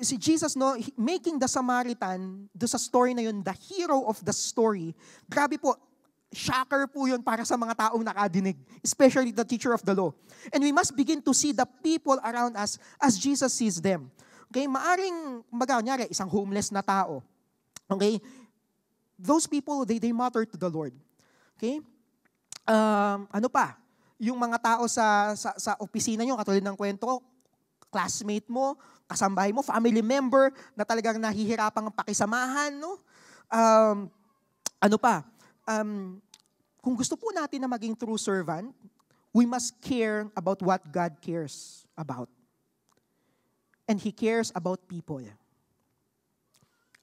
si Jesus, no, making the Samaritan, do sa story na yun, the hero of the story. Grabe po, shocker po yun para sa mga taong nakadinig, especially the teacher of the law. And we must begin to see the people around us as Jesus sees them. Okay, maaring, kunyari, isang homeless na tao. Okay, those people, they matter to the Lord. Okay, ano pa? Yung mga tao sa opisina nyo, katulad ng kwento ko, classmate mo, kasambahay mo, family member na talagang nahihirapang pakisamahan, no? Ano pa? Kung gusto po natin na maging true servant, we must care about what God cares about. And He cares about people.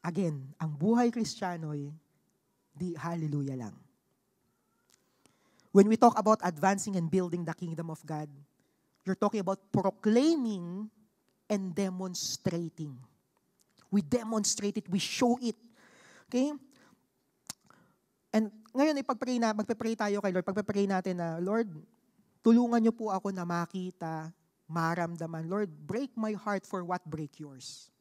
Again, ang buhay Kristiyano ay di hallelujah lang. When we talk about advancing and building the kingdom of God, you're talking about proclaiming and demonstrating. We demonstrate it, we show it. Okay? And ngayon, magpe-pray tayo kay Lord. Pagpe-pray natin na, Lord, tulungan niyo po ako na makita, maramdaman. Lord, break my heart for what break yours.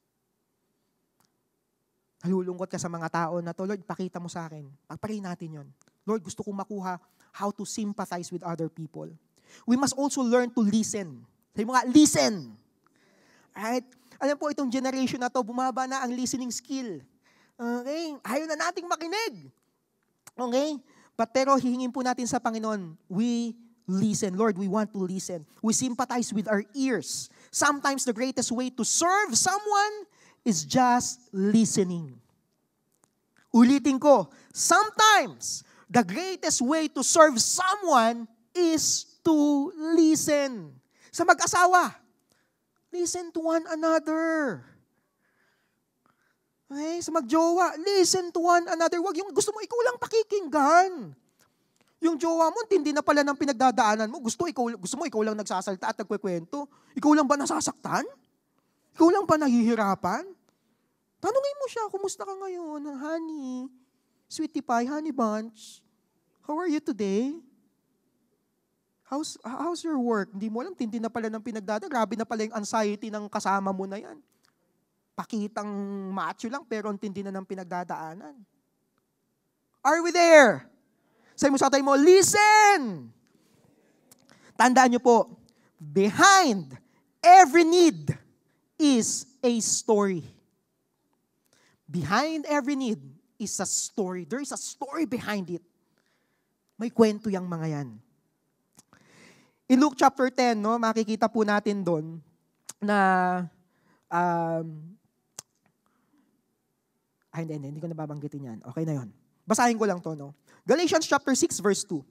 Nalulungkot ka sa mga tao na to, Lord, pakita mo sa akin. Pag-pray natin yon. Lord, gusto kong makuha how to sympathize with other people. We must also learn to listen. Sabi mo nga, listen. Right? Alam po, itong generation na to, bumaba na ang listening skill. Okay? Ayaw na nating makinig. Okay? Pero hihingin po natin sa Panginoon, we listen. Lord, we want to listen. We sympathize with our ears. Sometimes the greatest way to serve someone is just listening. Ulitin ko, sometimes the greatest way to serve someone is to listen. Sa mag-asawa, listen to one another. Okay? Sa magjowa, listen to one another. Wag yung gusto mo, ikaw lang pakikinggan. Yung jowa mo, hindi na pala ng pinagdadaanan mo. Gusto mo, ikaw lang nagsasalta at nagkwekwento. Ikaw lang ba nasasaktan? Ikaw lang ba nahihirapan? Tanungin mo siya, kumusta ka ngayon? Honey, sweetie pie, honey bunch, how are you today? How's your work? Hindi mo alam, tindi na pala ng pinagdadaan. Grabe na pala yung anxiety ng kasama mo na yan. Pakitang macho lang, pero ang tindi na ng pinagdadaanan. Are we there? Sabi mo sa tayo mo, listen! Tandaan niyo po, behind every need is a story. Behind every need is a story. There is a story behind it. May kwento yung mga yan. In Luke chapter 10, no, makikita po natin doon na hindi ko nababanggitin yan. Okay na yon. Basahin ko lang to, no. Galatians chapter 6 verse 2.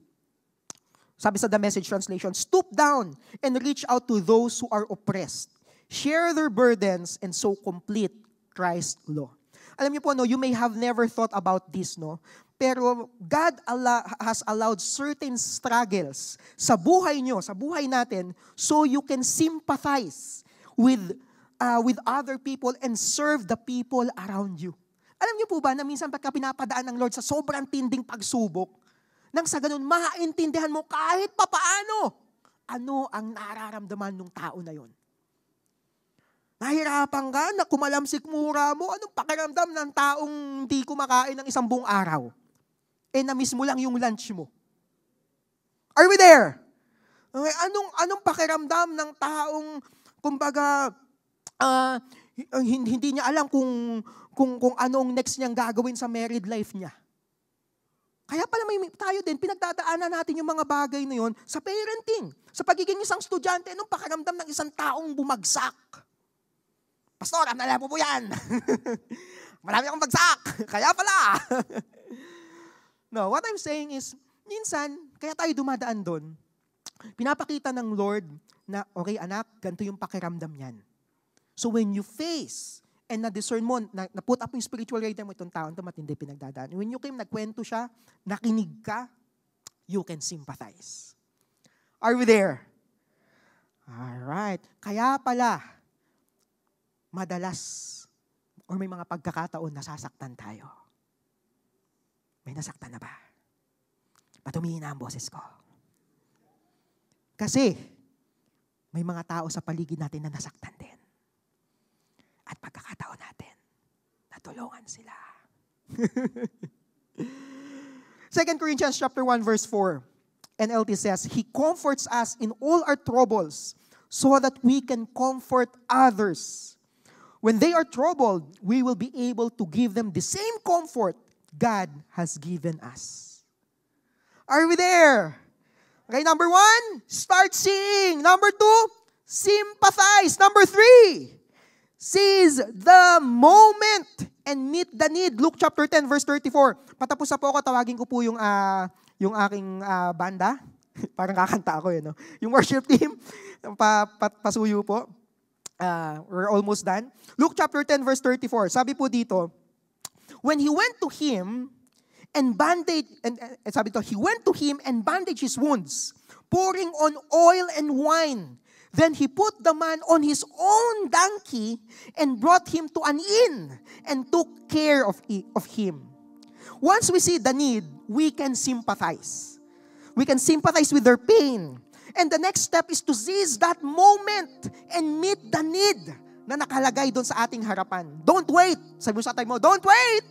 Sabi sa The Message translation, stoop down and reach out to those who are oppressed. Share their burdens and so complete Christ's law. Alam niyo po, no, you may have never thought about this, no? Pero God has allowed certain struggles sa buhay niyo, sa buhay natin, so you can sympathize with other people and serve the people around you. Alam niyo po ba na minsan pagka pinapadaan ng Lord sa sobrang tinding pagsubok, nang sa ganun, maintindihan mo kahit papaano ano ang nararamdaman ng tao na yon. Nahirapan ka na kumalamsik mura mo, anong pakiramdam ng taong hindi kumakain ng isang buong araw? Na-miss mo lang yung lunch mo. Are we there? Okay, anong pakiramdam ng taong, kumbaga, hindi niya alam kung anong next niyang gagawin sa married life niya. Kaya pala tayo din, pinagdadaanan natin yung mga bagay na yun sa parenting. Sa pagiging isang estudyante, anong pakiramdam ng isang taong bumagsak? Pastor, alam mo po yan. Marami akong bagsak. Kaya pala. No, what I'm saying is, minsan, kaya tayo dumadaan doon, pinapakita ng Lord na, okay anak, ganito yung pakiramdam yan. So when you face, and na-discern mo, na-put up yung spiritual radar mo, itong taon, ito matindi pinagdadaan. When you came, nagkwento siya, nakinig ka, you can sympathize. Are we there? Alright. Kaya pala, madalas, or may mga pagkakataon, nasasaktan tayo. May nasaktan na ba? Patumingin na ang boses ko. Kasi, may mga tao sa paligid natin na nasaktan din. At pagkakataon natin, natulungan sila. 2 Corinthians chapter 1 verse 4, NLT says, He comforts us in all our troubles so that we can comfort others. When they are troubled, we will be able to give them the same comfort God has given us. Are we there? Okay, number 1, start seeing. Number 2, sympathize. Number 3, seize the moment and meet the need. Luke chapter 10 verse 34. Patapos na po ako, tawagin ko po yung aking banda. Parang kakanta ako no? Yung worship team, pasuyo po. We're almost done. Luke chapter 10 verse 34. Sabi po dito, when he went to him and he went to him and bandaged his wounds, pouring on oil and wine. Then he put the man on his own donkey and brought him to an inn and took care of him. Once we see the need, we can sympathize. We can sympathize with their pain. And the next step is to seize that moment and meet the need na nakalagay doon sa ating harapan. Don't wait. Sabi mo sa tayo mo, don't wait.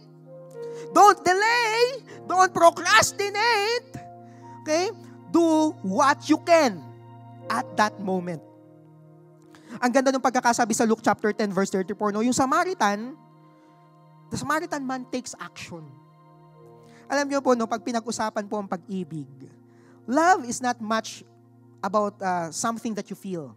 Don't delay. Don't procrastinate. Okay? Do what you can at that moment. Ang ganda ng pagkakasabi sa Luke chapter 10 verse 34, no? Yung Samaritan, the Samaritan man takes action. Alam niyo po, no, pag pinag-usapan po ang pag-ibig, love is not much about something that you feel.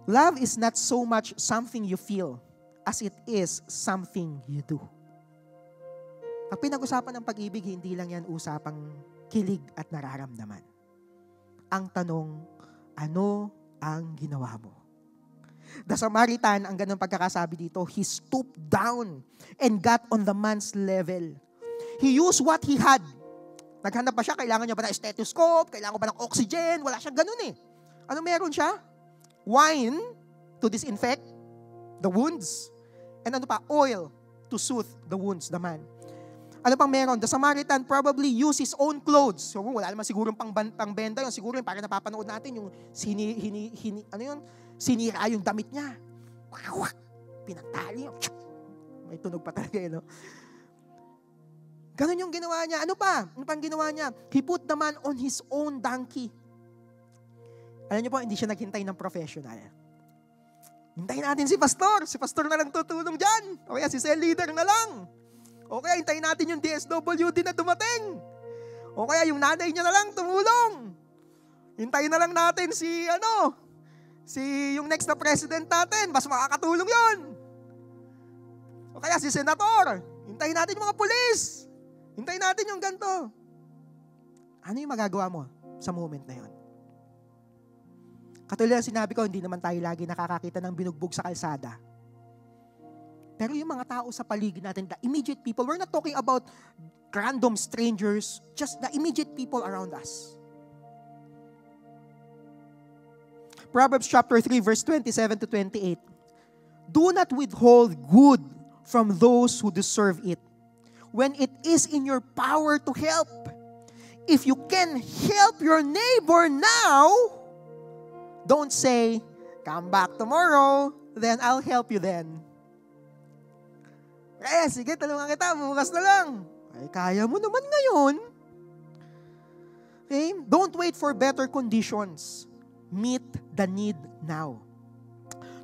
Love is not so much something you feel as it is something you do. Pag pinag-usapan ng pag-ibig, hindi lang yan usapang kilig at nararamdaman. Ang tanong, ano ang ginawa mo? The Samaritan, ang ganun pagkakasabi dito, he stooped down and got on the man's level. He used what he had. Naghanap pa siya, kailangan niya ba ng stethoscope, kailangan ba ng oxygen, wala siyang ganun eh. Ano meron siya? Wine to disinfect the wounds. And ano pa? Oil to soothe the wounds, the man. Ano pang meron? The Samaritan probably used his own clothes. So, wala naman siguro pangbenta yun. Siguro yung parang napapanood natin yung sinira yung damit niya. Pinagtali. May tunog pa talaga no? Ganon yung ginawa niya. Ano pa? Ano pang ginawa niya? He put the man on his own donkey. Alam niyo po, hindi siya naghintay ng professional. Hintayin natin si pastor. Si pastor na lang tutulong dyan. O kaya si cell leader na lang. O kaya hintayin natin yung DSWD na dumating. O kaya yung nanay niya na lang tumulong. Hintayin na lang natin yung next na president natin. Mas makakatulong yon. O kaya si senator. Hintayin natin yung mga pulis. Hintayin natin yung ganito. Ano yung magagawa mo sa moment na yon? Katulad ng sinabi ko, hindi naman tayo lagi nakakakita ng binugbog sa kalsada. Pero yung mga tao sa paligid natin, the immediate people, we're not talking about random strangers, just the immediate people around us. Proverbs chapter 3, verse 27 to 28. Do not withhold good from those who deserve it, when it is in your power to help. If you can help your neighbor now, don't say, come back tomorrow, then I'll help you then. Sige, tulungan kita, bukas na lang. Ay, kaya mo naman ngayon. Okay? Don't wait for better conditions. Meet the need now.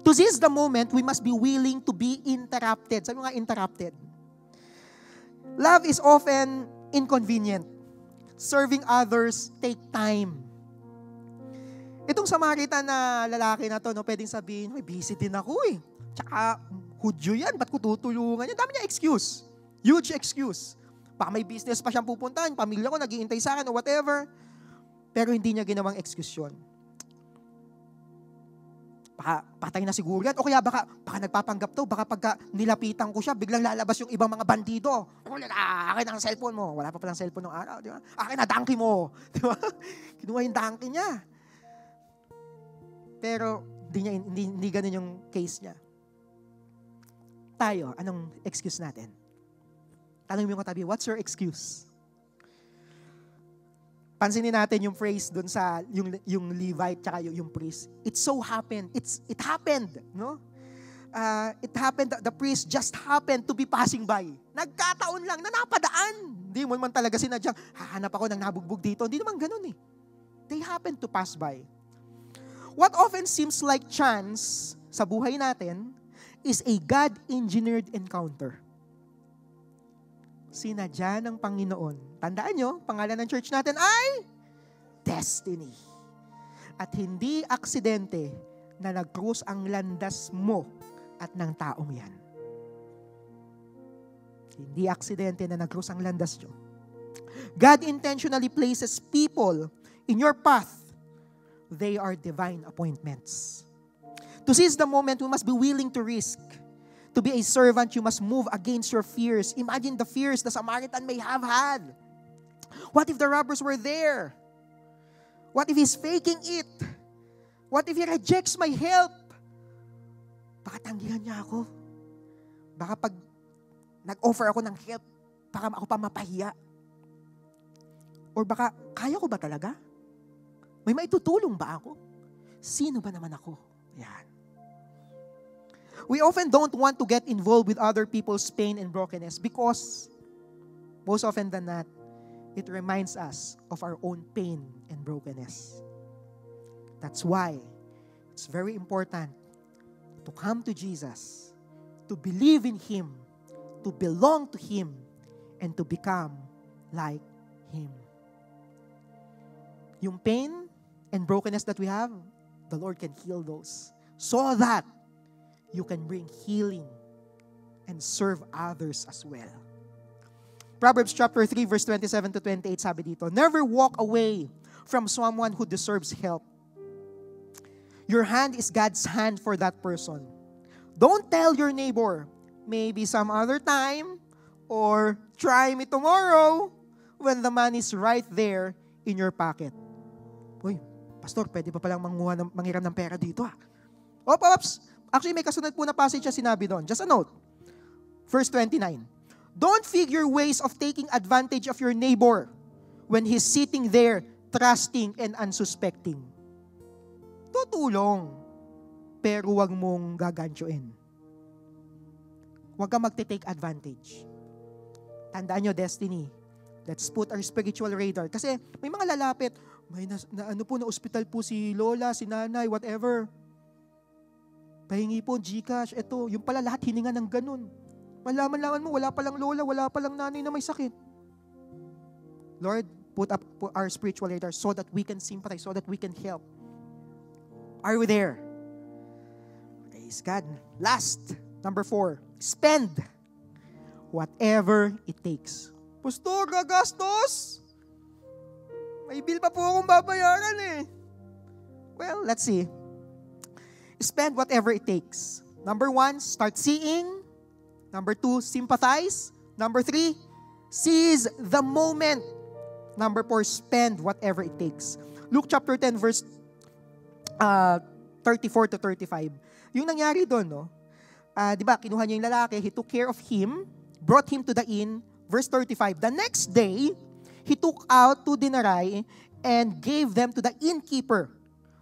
To seize the moment, we must be willing to be interrupted. Sabi mo nga, interrupted. Love is often inconvenient. Serving others take time. Itong Samaritan na lalaki na to, pwedeng sabihin, busy din ako eh. Tsaka, Hudyo yan, ba't ko tutulungan yan? Dami niya excuse. Huge excuse. Baka may business pa siyang pupuntahan, pamilya ko nag-iintay sa akin o whatever. Pero hindi niya ginawang excuse yun. Baka patay na siguro yan. O kaya baka nagpapanggap to, baka pagka nilapitan ko siya, biglang lalabas yung ibang mga bandido. Akin ang cellphone mo. Wala pa palang cellphone ng araw, di ba? Akin na donkey mo. Di ba? Kinuha yung donkey niya. Pero hindi ganun yung case niya. Tayo, anong excuse natin? Tanong mo yung katabi, what's your excuse? Pansinin natin yung phrase dun sa yung Levite tsaka yung priest. It so happened. It happened, no? It happened, the priest just happened to be passing by. Nagkataon lang na napadaan. Hindi mo man talaga sinadyang, hahanap ako ng nabugbog dito. Hindi naman ganun eh. They happened to pass by. What often seems like chance sa buhay natin is a God-engineered encounter. Sinadya ng Panginoon. Tandaan nyo, pangalan ng church natin ay Destiny. At hindi aksidente na nag-cross ang landas mo at ng taong yan. Hindi aksidente na nag-cross ang landas nyo. God intentionally places people in your path. They are divine appointments. To seize the moment, we must be willing to risk. To be a servant, you must move against your fears. Imagine the fears the Samaritan may have had. What if the robbers were there? What if he's faking it? What if he rejects my help? Baka tanggihan niya ako. Baka pag nag-offer ako ng help, baka ako pa mapahiya. Or baka, kaya ko ba talaga? May maitutulong ba ako? Sino ba naman ako? Yan. We often don't want to get involved with other people's pain and brokenness because, most often than not, it reminds us of our own pain and brokenness. That's why it's very important to come to Jesus, to believe in Him, to belong to Him, and to become like Him. Yung pain and brokenness that we have, the Lord can heal those so that you can bring healing and serve others as well. Proverbs chapter 3 verse 27 to 28 sabi dito, never walk away from someone who deserves help. Your hand is God's hand for that person. Don't tell your neighbor, maybe some other time, or try me tomorrow when the money is right there in your pocket. Uy, pastor, pwede pa palang manghiram ng pera dito ah. Oops. Actually, may kasunod po na passage siya sinabi doon. Just a note. Verse 29. Don't figure ways of taking advantage of your neighbor when he's sitting there, trusting and unsuspecting. Tutulong, pero wag mong gagantyuin. Huwag kang magte-take advantage. Tandaan nyo, Destiny. Let's put our spiritual radar. Kasi may mga lalapit, may na ospital po si lola, si nanay, whatever. Pahingi po, GCash, eto. Yung pala lahat hininga ng ganun. Malaman mo, wala palang lola, wala palang nanay na may sakit. Lord, put our spiritual radar so that we can sympathize, so that we can help. Are we there? Praise God. Last, number 4, spend whatever it takes. Pastor, gagastos? May bill pa po akong babayaran eh. Well, let's see. Spend whatever it takes. Number 1, start seeing. Number 2, sympathize. Number 3, seize the moment. Number 4, spend whatever it takes. Luke chapter 10 verse 34 to 35. Yung nangyari doon, no? Di ba, kinuha niya yung lalaki, he took care of him, brought him to the inn. Verse 35, the next day, he took out 2 denarii and gave them to the innkeeper.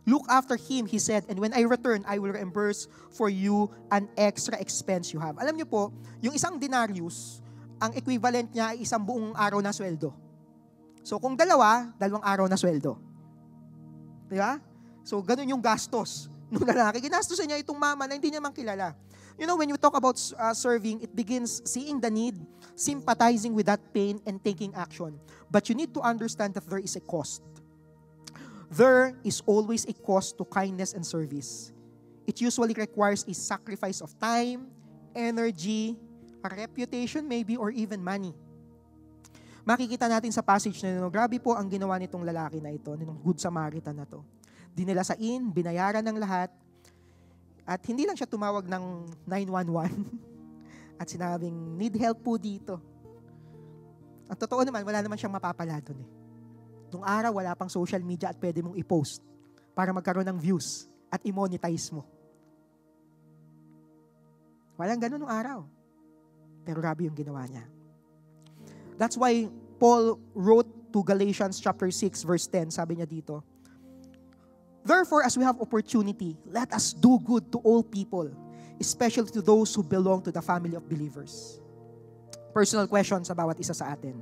Look after him, he said, and when I return, I will reimburse for you an extra expense you have. Alam niyo po, yung isang denarius, ang equivalent niya ay isang buong araw na sweldo. So kung 2 araw na sweldo. Di ba? So ganun yung gastos nung lalaki. Ginastos niya itong mama na hindi niya man kilala. You know, when you talk about serving, it begins seeing the need, sympathizing with that pain, and taking action. But you need to understand that there is a cost. There is always a cost to kindness and service. It usually requires a sacrifice of time, energy, a reputation maybe, or even money. Makikita natin sa passage na ito, grabe po ang ginawa nitong lalaki na ito, nitong Good Samaritan na to. Dinala sa inn, binayaran ng lahat, at hindi lang siya tumawag ng 911 at sinabing, need help po dito. Ang totoo naman, wala naman siyang mapapala doon eh. Nung araw, wala pang social media at pwede mong i-post para magkaroon ng views at i-monetize mo. Walang ganun nung araw. Pero grabe yung ginawa niya. That's why Paul wrote to Galatians chapter 6 verse 10, sabi niya dito, therefore, as we have opportunity, let us do good to all people, especially to those who belong to the family of believers. Personal question sa bawat isa sa atin.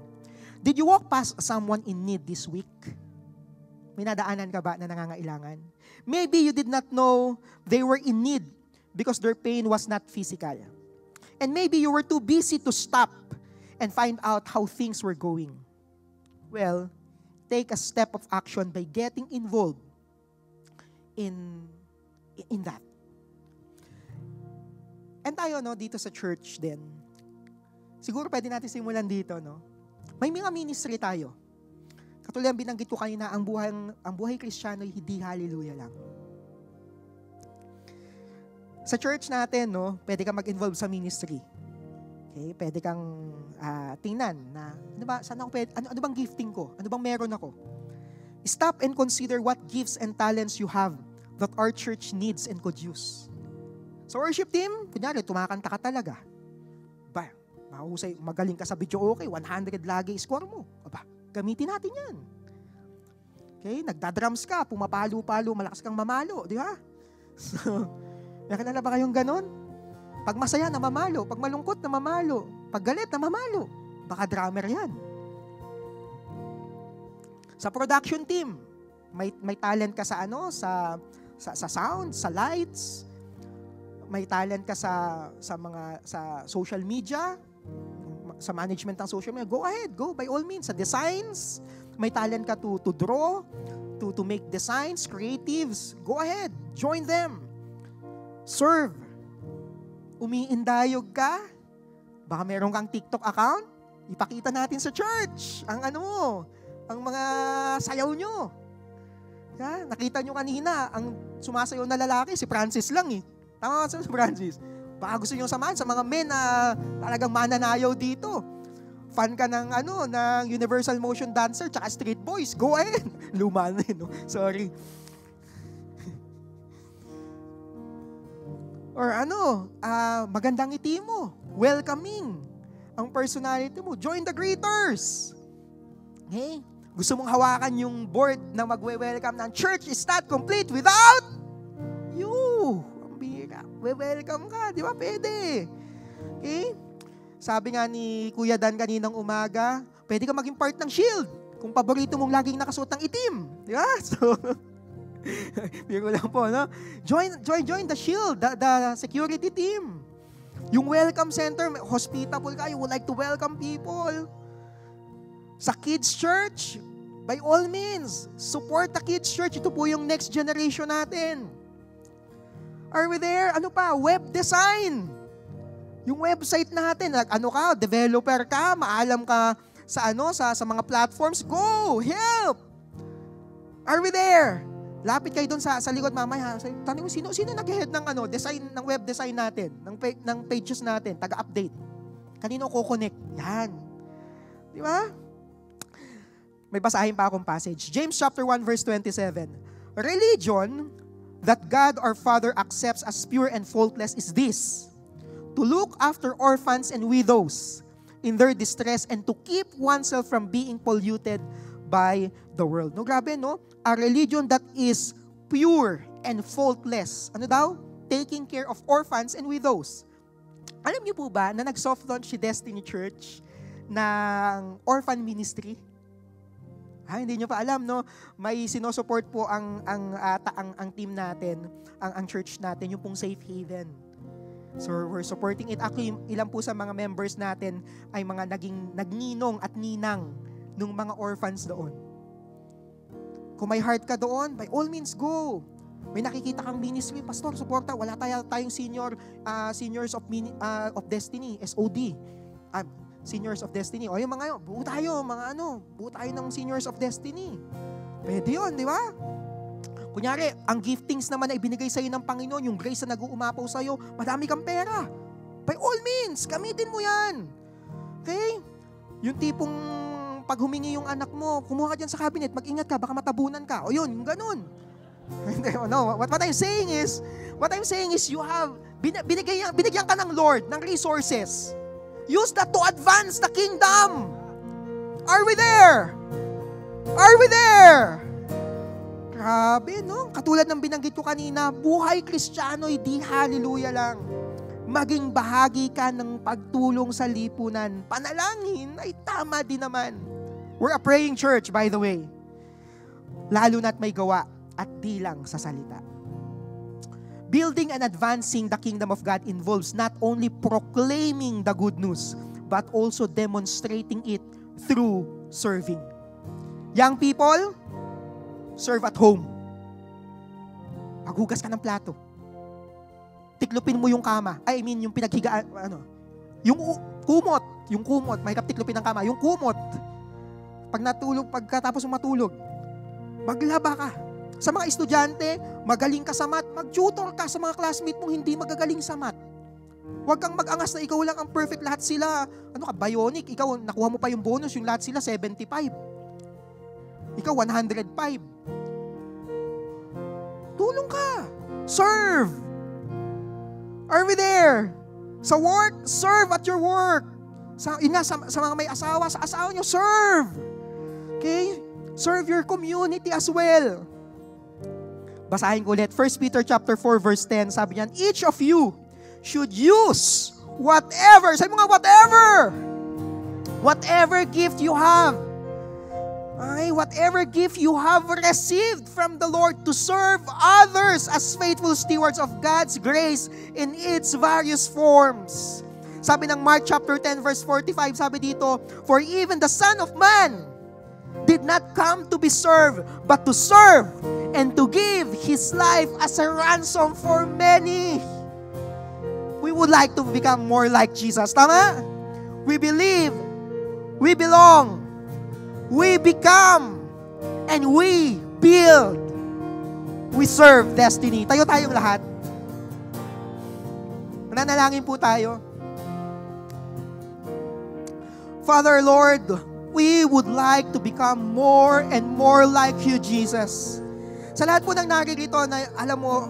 Did you walk past someone in need this week? May nadaanan ka ba na nangangailangan? Maybe you did not know they were in need because their pain was not physical. And maybe you were too busy to stop and find out how things were going. Well, take a step of action by getting involved in that. And tayo, no, dito sa church din, siguro pwede natin simulan dito, no? May mga ministry tayo. Katulad ang binanggit ko kanina, ang buhay Kristiyano ay hindi hallelujah lang. Sa church natin, no, pwede kang mag-involve sa ministry. Okay? Pwede kang tingnan na, ano bang gifting ko? Ano bang meron ako? Stop and consider what gifts and talents you have that our church needs and could use. Sa worship team, kunyari, tumakanta ka talaga. Ba, mahusay, magaling ka sa video, okay, 100 lagi score mo. Aba, gamitin natin yan. Okay, nagdadrums ka, pumapalo-palo, malakas kang mamalo, di ba? So, nakilala ba kayong ganon? Pag masaya, namamalo. Pag malungkot, namamalo. Pag galit, namamalo. Baka drummer yan. Sa production team, may talent ka sa sa sound, sa lights. May talent ka sa social media, sa management ng social media. Go ahead, go by all means. Sa designs, may talent ka to draw, to make designs, creatives. Go ahead, join them. Serve. Umiindayog ka? Baka meron kang TikTok account? Ipakita natin sa church ang ang mga sayaw nyo. Yeah, nakita nyo kanina, ang sumasayaw na lalaki, si Francis lang eh. Tama ba si Francis? Baka gusto nyo samahan sa mga men na talagang mananayaw dito. Fan ka ng Universal Motion Dancer tsaka Street Boys. Go ahead. Luma na no? Sorry. Or magandang ngiti mo. Welcoming. ang personality mo. Join the greeters. Okay? Gusto mong hawakan yung board na magwe-welcome ng church is not complete without you. Ang bira. We-welcome ka. Di ba? Pwede. Okay? Sabi nga ni Kuya Dan kaninang umaga, pwede ka maging part ng shield kung paborito mong laging nakasuot ng itim. Di ba? So, biro lang po, no? Join the shield, the security team. Yung welcome center, hospitable ka, you would like to welcome people. Sa kids church, by all means, support the kids church. Ito po yung next generation natin. Are we there? Ano pa? Web design. Yung website natin, developer ka, maalam ka sa sa mga platforms, go, help. Are we there? Lapit kayo doon sa likod mamaya. Tanong mo, sino nag-head ng design, ng web design natin, ng pages natin, taga-update. Kanino ko connect? Yan. Di ba? May basahin pa akong passage. James chapter 1 verse 27. Religion that God our Father accepts as pure and faultless is this: to look after orphans and widows in their distress and to keep oneself from being polluted by the world. No, grabe, no? A religion that is pure and faultless. Ano daw? Taking care of orphans and widows. Alam niyo po ba na nag-soft launch si Destiny Church ng orphan ministry? Hindi niyo pa alam, no? May sinusupport po ang team natin, ang church natin, yung pong Safe Haven. So we're supporting it. Actually, ilan po sa mga members natin ay mga naging nagninong at ninang nung mga orphans doon. Kung may heart ka doon, by all means, go. May nakikita kang ministry, pastor, suporta. Wala tayong seniors of Destiny, SOD. Seniors of Destiny. O yung mga yun, buo tayo ng Seniors of Destiny. Pwede yun, di ba? Kunyari, ang giftings naman na ibinigay sa'yo ng Panginoon, yung grace na nag-uumapaw sa'yo, madami kang pera. By all means, gamitin mo yan. Okay? Yung tipong pag humingi yung anak mo, kumuha ka dyan sa cabinet, mag-ingat ka, baka matabunan ka. O yun, yung ganun. No, what I'm saying is you have, binigyan ka ng Lord, ng resources. Use that to advance the kingdom. Are we there? Are we there? Grabe, no? Katulad ng binanggit ko kanina, buhay Kristiyano, di hallelujah lang. Maging bahagi ka ng pagtulong sa lipunan. Panalangin ay tama din naman. We're a praying church, by the way. Lalo na't may gawa at di lang sa salita. Building and advancing the kingdom of God involves not only proclaiming the good news, but also demonstrating it through serving. Young people, serve at home. Maghugas ka ng plato. Tiklupin mo yung kama. Yung pinaghigaan, yung kumot, mahirap tiklupin ng kama. Yung kumot, pagkatapos mo matulog, maglaba ka. Sa mga estudyante, magaling ka sa math, mag-tutor ka sa mga classmate mong hindi magagaling sa math. Huwag kang mag-angas na ikaw lang ang perfect, lahat sila, bionic, ikaw, nakuha mo pa yung bonus, yung lahat sila 75. Ikaw 105. Tulong ka. Serve. Are we there? Sa work, serve at your work. Sa mga may asawa, sa asawa nyo, serve. Okay? Serve your community as well. Basahin ko ulit. 1 Peter chapter 4 verse 10, sabi niyan, each of you should use whatever, sabi mo nga, whatever gift you have, whatever gift you have received from the Lord to serve others as faithful stewards of God's grace in its various forms. Sabi ng Mark chapter 10 verse 45, sabi dito, for even the Son of Man did not come to be served, but to serve and to give His life as a ransom for many. We would like to become more like Jesus. Tama? We believe, we belong, we become, and we build. We serve Destiny. Tayong lahat. Mananalangin po tayo. Father, Lord, we would like to become more and more like you, Jesus. Sa lahat po ng naririto na alam mo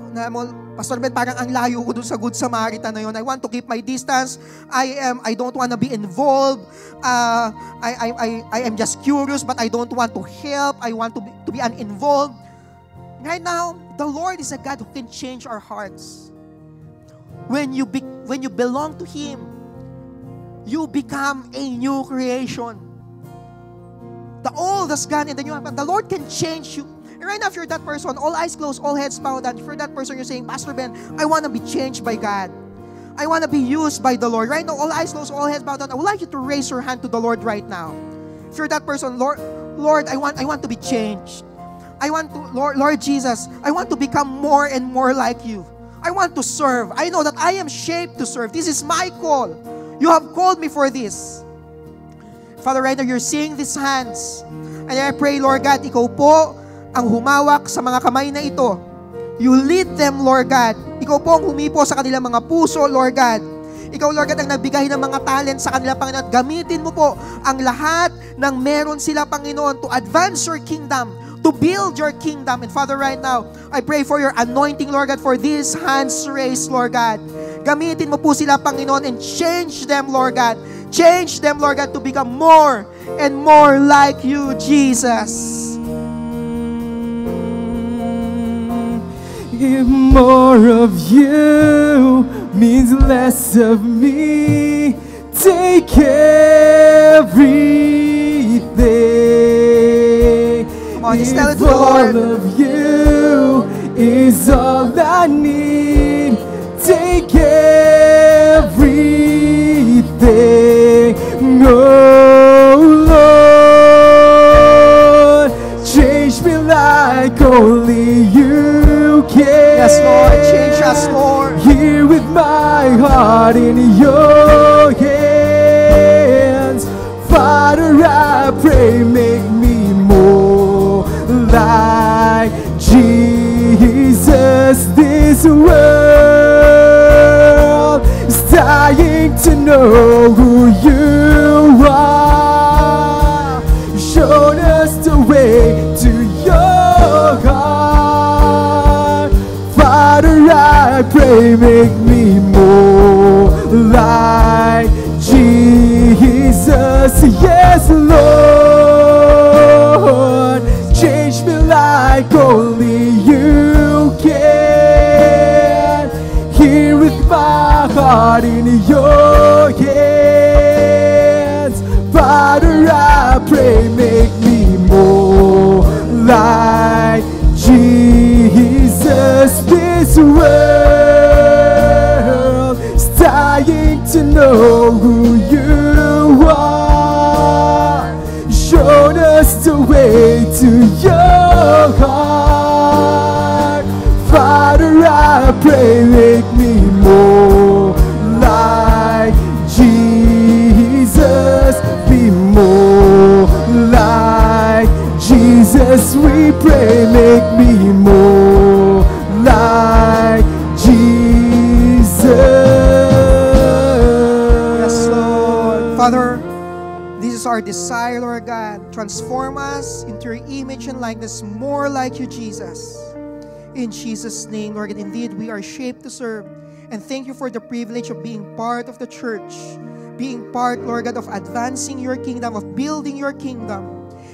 Pastor Ben, parang ang layo ko dun sa Good Samaritan na yun. I want to keep my distance. I don't want to be involved. I am just curious, but I don't want to help. I want to be uninvolved. Right now, the Lord is a God who can change our hearts. When you belong to Him, you become a new creation. The old is gone and the new, but the Lord can change you. And right now, if you're that person, all eyes closed, all heads bowed down, if you're that person, you're saying, Pastor Ben, I want to be changed by God. I want to be used by the Lord. Right now, all eyes closed, all heads bowed down. I would like you to raise your hand to the Lord right now. If you're that person, Lord, I want to be changed. I want to, Lord Jesus, I want to become more and more like you. I want to serve. I know that I am shaped to serve. This is my call. You have called me for this. Father, right now, you're seeing these hands. And I pray, Lord God, ikaw po ang humawak sa mga kamay na ito. You lead them, Lord God. Ikaw po ang humipo sa kanilang mga puso, Lord God. Ikaw, Lord God, ang nagbigay ng mga talent sa kanila, Panginoon. At gamitin mo po ang lahat ng meron sila, Panginoon, to advance your kingdom, to build your kingdom. And Father, right now, I pray for your anointing, Lord God, for these hands raised, Lord God. Gamitin mo po sila, Panginoon, and change them, Lord God. Change them, Lord God, to become more and more like you, Jesus. If more of you means less of me, take everything. Come on, just tell it to If the Lord. all of you is all I need, take everything. Oh Lord, change me like only you can. Yes, Lord, change us, Lord. Here with my heart in your hands, Father, I pray, make me more like Jesus. This world is dying to know who you are. Shown us the way to your heart. Father, I pray, make me more like Jesus. Yes, Lord, change me like only you can. Here with my heart in your hands, Father, I pray, make me more like Jesus. This world is dying to know who you are. Shown us the way to your heart. Father, I pray, make me more like Jesus. Be more like Jesus. We pray, make me more like Jesus. Yes, Lord. Father, this is our desire, Lord God. Transform us into your image and likeness, more like you, Jesus. In Jesus' name, Lord God, indeed, we are shaped to serve. And thank you for the privilege of being part of the church. Being part, Lord God, of advancing your kingdom, of building your kingdom.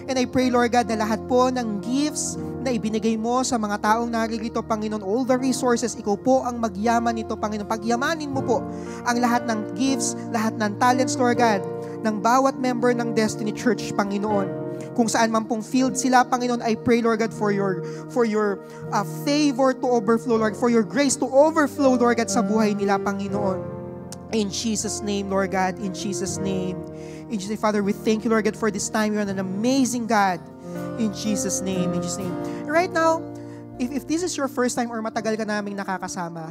And I pray, Lord God, na lahat po ng gifts na ibinigay mo sa mga taong naririto, Panginoon, all the resources, ikaw po ang magyaman nito, Panginoon. Pagyamanin mo po ang lahat ng gifts, lahat ng talents, Lord God, ng bawat member ng Destiny Church, Panginoon. Kung saan man pong field sila, Panginoon, I pray, Lord God, for your favor to overflow, Lord, for your grace to overflow, Lord God, sa buhay nila, Panginoon. In Jesus' name, Lord God, in Jesus' name. In Jesus' name, Father, we thank you, Lord God, for this time. You're an amazing God. In Jesus' name, in Jesus' name. Right now, if this is your first time or matagal ka naming nakakasama,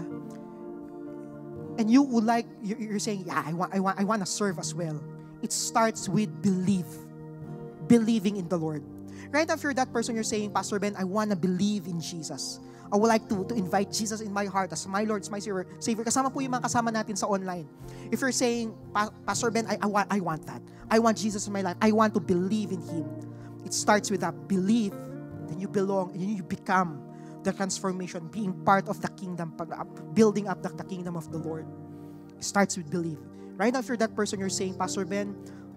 and you would like, you're saying, yeah, I want to serve as well. It starts with believing in the Lord. Right now, if you're that person, you're saying, Pastor Ben, I want to believe in Jesus. I would like to invite Jesus in my heart as my Lord, as my Savior. Kasama po yung mga kasama natin sa online. If you're saying, Pastor Ben, I want that. I want Jesus in my life. I want to believe in Him. It starts with that belief. Then you belong and you become the transformation, being part of the kingdom, building up the kingdom of the Lord. It starts with belief. Right now, if you're that person, you're saying, Pastor Ben,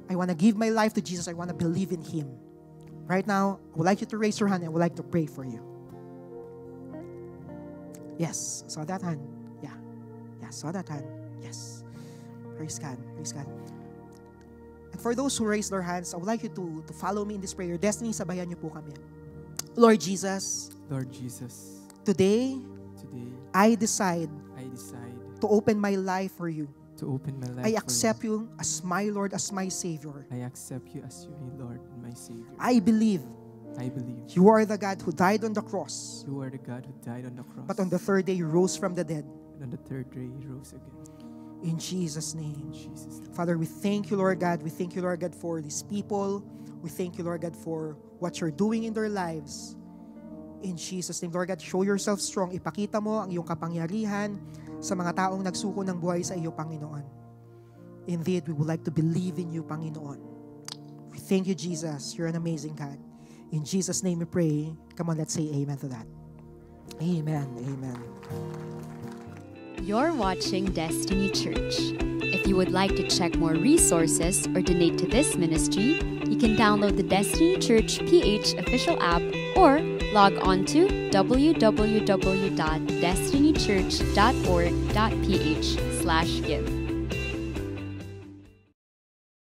I want to give my life to Jesus. I want to believe in Him. Right now, I would like you to raise your hand and I would like to pray for you. Yes, saw that hand. Yeah. Yeah, saw that hand. Yes. Praise God. Praise God. And for those who raised their hands, I would like you to follow me in this prayer. Destiny, sabayan niyo po kami. Lord Jesus, Lord Jesus, today, today I decide I decide to open my life for you. to open my life I for accept you as my Lord, as my Savior. I accept you as your Lord and my Savior. I believe I believe you are the God who died on the cross, you are the God who died on the cross. but on the third day you rose from the dead. And on the third day he rose again. In Jesus' name. In Jesus' name. Father, we thank you, Lord God. We thank you, Lord God, for these people. We thank you, Lord God, for what you're doing in their lives. In Jesus' name, Lord God, show yourself strong. Ipakita mo ang iyong kapangyarihan sa mga taong nagsuko ng buhay sa iyo, Panginoon. Indeed, we would like to believe in you, Panginoon. We thank you, Jesus. You're an amazing God. In Jesus' name we pray. Come on, let's say amen to that. Amen. Amen. You're watching Destiny Church. If you would like to check more resources or donate to this ministry, you can download the Destiny Church PH official app or log on to www.destinychurch.org.ph/give.